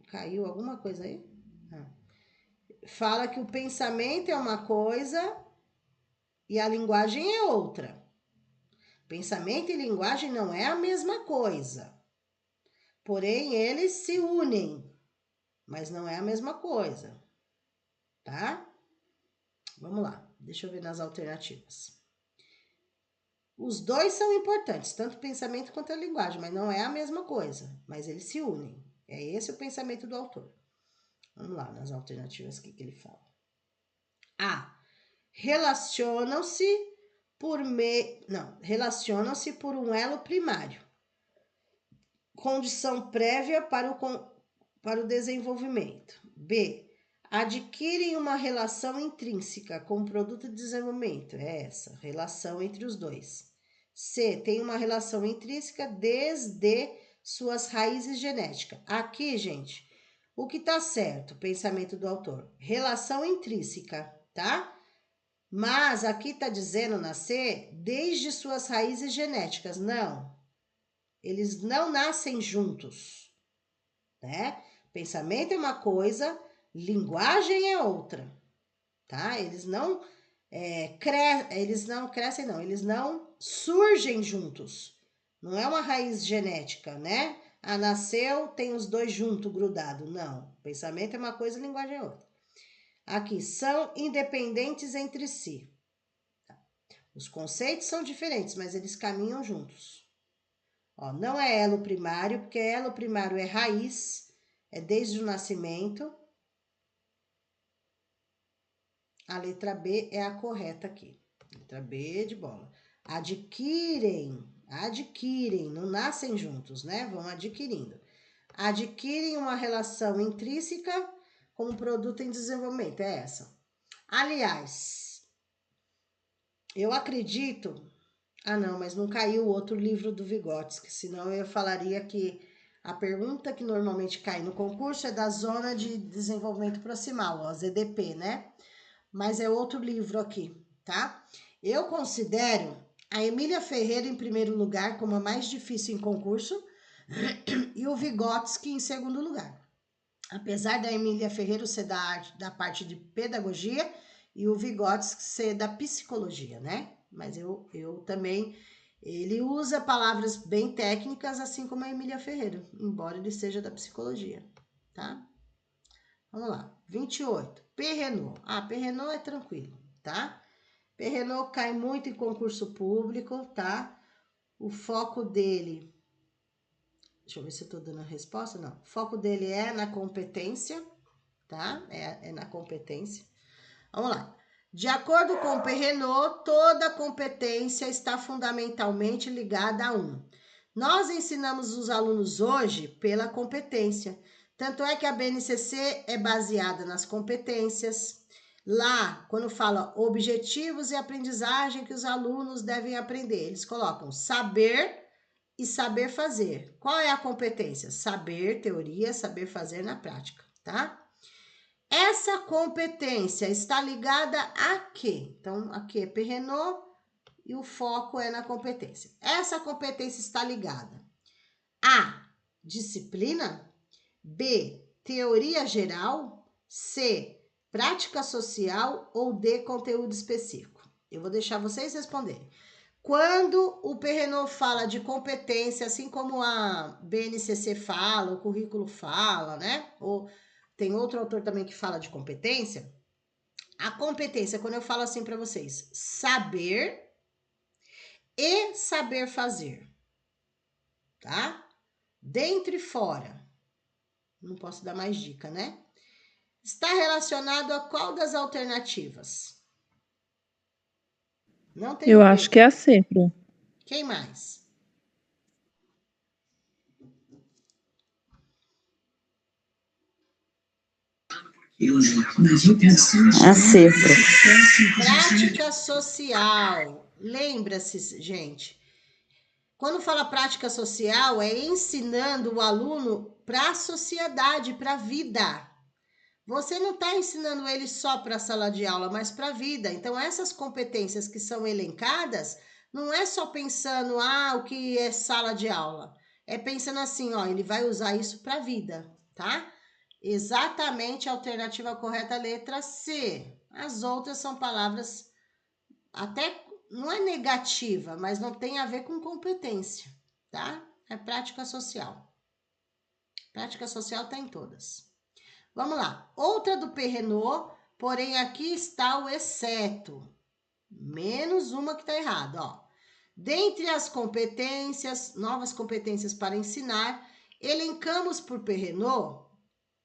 Caiu alguma coisa aí? Fala que o pensamento é uma coisa e a linguagem é outra. Pensamento e linguagem não é a mesma coisa. Porém, eles se unem, mas não é a mesma coisa. Tá? Vamos lá, deixa eu ver nas alternativas. Os dois são importantes, tanto o pensamento quanto a linguagem, mas não é a mesma coisa, mas eles se unem. É esse o pensamento do autor. Vamos lá, nas alternativas, o que ele fala. A. Relacionam-se relacionam-se por um elo primário, condição prévia para o desenvolvimento. B. Adquirem uma relação intrínseca com o produto de desenvolvimento. É essa, relação entre os dois. C. Tem uma relação intrínseca desde suas raízes genéticas. Aqui, gente, o que tá certo, pensamento do autor? Relação intrínseca, tá? Mas aqui tá dizendo na C, desde suas raízes genéticas. Não, eles não nascem juntos, né? Pensamento é uma coisa, linguagem é outra, tá? Eles não crescem, não. Eles não surgem juntos. Não é uma raiz genética, né? Ah, nasceu, tem os dois juntos, grudado. Não. Pensamento é uma coisa, linguagem é outra. Aqui, são independentes entre si. Os conceitos são diferentes, mas eles caminham juntos. Ó, não é elo primário, porque elo primário é raiz, é desde o nascimento. A letra B é a correta aqui. Letra B de bola. Adquirem, não nascem juntos, né? Vão adquirindo. Adquirem uma relação intrínseca com o produto em desenvolvimento, é essa. Aliás, eu acredito... Ah, não, mas não caiu o outro livro do Vygotsky, senão eu falaria que a pergunta que normalmente cai no concurso é da Zona de Desenvolvimento Proximal, ó, ZDP, né? Mas é outro livro aqui, tá? Eu considero a Emília Ferreira em primeiro lugar como a mais difícil em concurso e o Vygotsky em segundo lugar. Apesar da Emília Ferreira ser da parte de pedagogia e o Vygotsky ser da psicologia, né? Mas eu também... Ele usa palavras bem técnicas, assim como a Emília Ferreira, embora ele seja da psicologia, tá? Vamos lá. 28. Perrenot. Ah, Perrenot é tranquilo, tá? Perrenot cai muito em concurso público, tá? O foco dele... Deixa eu ver se eu tô dando a resposta. Não. O foco dele é na competência, tá? É na competência. Vamos lá. De acordo com Perrenot, toda competência está fundamentalmente ligada a um. Nós ensinamos os alunos hoje pela competência. Tanto é que a BNCC é baseada nas competências. Lá, quando fala objetivos e aprendizagem que os alunos devem aprender, eles colocam saber e saber fazer. Qual é a competência? Saber, teoria, saber fazer na prática, tá? Essa competência está ligada a quê? Então, aqui é Perrenot e o foco é na competência. Essa competência está ligada a disciplina, B, teoria geral, C, prática social ou D, conteúdo específico. Eu vou deixar vocês responderem. Quando o Perrenot fala de competência, assim como a BNCC fala, o currículo fala, né? Ou tem outro autor também que fala de competência. A competência, quando eu falo assim para vocês, saber e saber fazer, tá? Dentro e fora. Não posso dar mais dica, né? Está relacionado a qual das alternativas? Não tem Eu o acho B. que é a C, Pro. Quem mais? Acerto. Prática social. Lembra-se, gente, quando fala prática social, é ensinando o aluno para a sociedade, para a vida. Você não está ensinando ele só para a sala de aula, mas para a vida. Então, essas competências que são elencadas, não é só pensando, o que é sala de aula. É pensando assim, ele vai usar isso para a vida, tá? Exatamente a alternativa correta, letra C. As outras são palavras até, não é negativa, mas não tem a ver com competência, tá? É prática social. Prática social tá em todas. Vamos lá. Outra do Perrenot, porém aqui está o exceto. Menos uma que está errada, ó. Dentre as competências, novas competências para ensinar, elencamos por Perrenot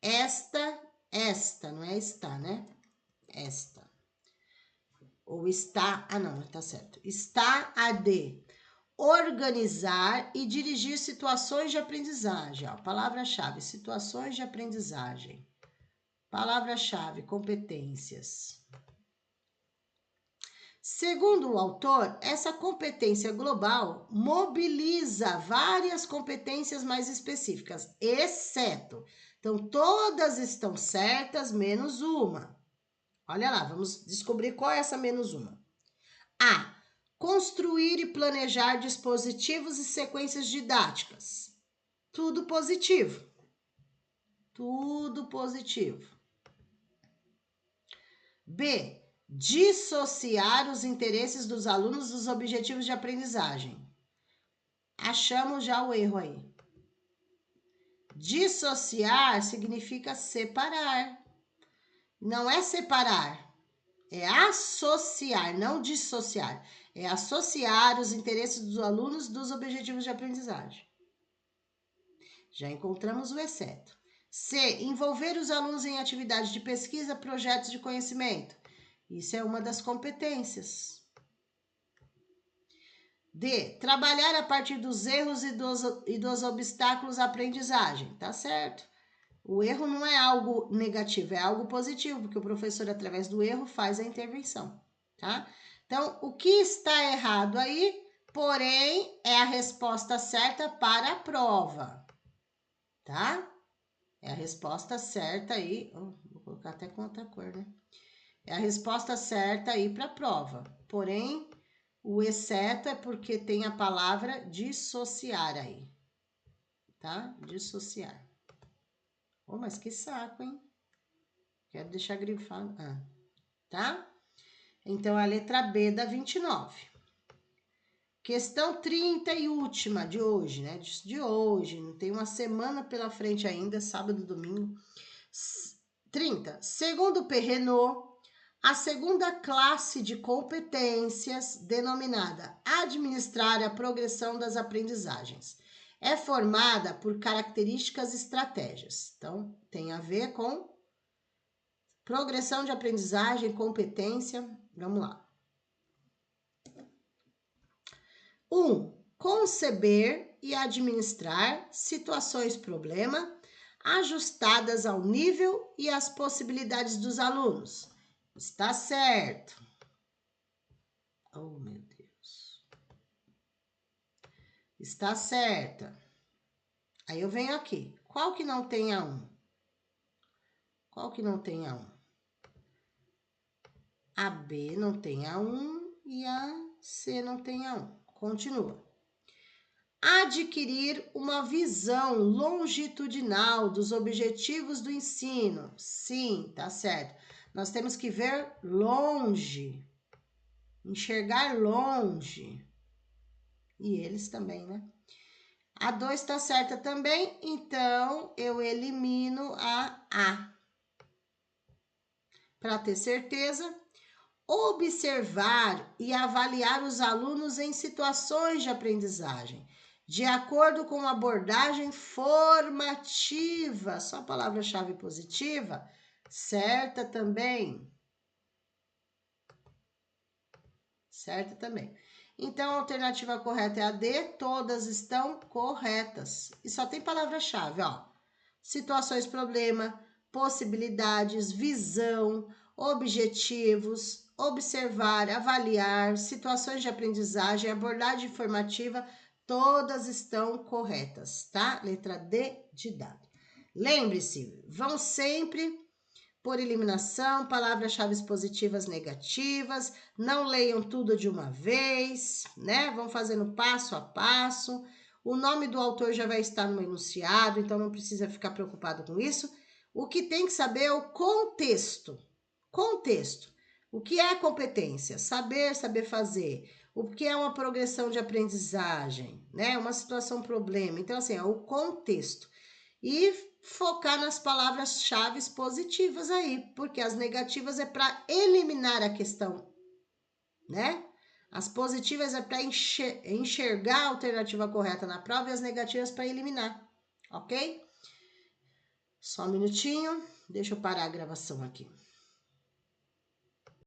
esta, não é está, né? Esta. Ou está, não, tá certo. Está a de organizar e dirigir situações de aprendizagem. Ó, palavra-chave, situações de aprendizagem. Palavra-chave, competências. Segundo o autor, essa competência global mobiliza várias competências mais específicas, exceto. Então, todas estão certas, menos uma. Olha lá, vamos descobrir qual é essa menos uma. A. Construir e planejar dispositivos e sequências didáticas. Tudo positivo. Tudo positivo. B. Dissociar os interesses dos alunos dos objetivos de aprendizagem. Achamos já o erro aí. Dissociar significa separar. Não é separar, é associar, não dissociar. É associar os interesses dos alunos dos objetivos de aprendizagem. Já encontramos o exceto. C. Envolver os alunos em atividades de pesquisa, projetos de conhecimento. Isso é uma das competências. D. Trabalhar a partir dos erros e dos obstáculos à aprendizagem. Tá certo. O erro não é algo negativo, é algo positivo, porque o professor, através do erro, faz a intervenção, tá? Então, o que está errado aí, porém, é a resposta certa para a prova, tá? É a resposta certa aí, vou colocar até com outra cor, né? É a resposta certa aí para a prova, porém, o exceto é porque tem a palavra dissociar aí, tá? Dissociar. Oh, mas que saco, hein? Quero deixar grifado. Tá? Então, a letra B da 29. Questão 30 e última de hoje, né? De hoje, não tem uma semana pela frente ainda, sábado e domingo. 30. Segundo Perrenot, a segunda classe de competências, denominada administrar a progressão das aprendizagens, é formada por características e estratégias. Então, tem a ver com progressão de aprendizagem, competência. Vamos lá. 1. Conceber e administrar situações-problema ajustadas ao nível e às possibilidades dos alunos. Está certo. Oh, meu Deus. Está certa. Aí eu venho aqui. Qual que não tem a 1? Qual que não tem a 1? A B não tem a 1 e a C não tem a 1. Continua. Adquirir uma visão longitudinal dos objetivos do ensino. Sim, tá certo. Nós temos que ver longe, enxergar longe. E eles também, né? A 2 tá certa também, então eu elimino a A. Para ter certeza, observar e avaliar os alunos em situações de aprendizagem, de acordo com a abordagem formativa. Só a palavra-chave positiva, certa também. Certa também. Então, a alternativa correta é a D, todas estão corretas. E só tem palavra-chave, ó. Situações, problema, possibilidades, visão, objetivos, observar, avaliar, situações de aprendizagem, abordagem informativa, todas estão corretas, tá? Letra D de dado. Lembre-se, vão sempre por eliminação, palavras-chave positivas, negativas, não leiam tudo de uma vez, né? Vão fazendo passo a passo. O nome do autor já vai estar no enunciado, então não precisa ficar preocupado com isso. O que tem que saber é o contexto. Contexto. O que é competência? Saber, saber fazer. O que é uma progressão de aprendizagem, né? Uma situação, problema. Então, assim, é o contexto. E focar nas palavras-chave positivas aí, porque as negativas é para eliminar a questão, né? As positivas é para enxergar a alternativa correta na prova e as negativas para eliminar, ok? Só um minutinho, deixa eu parar a gravação aqui.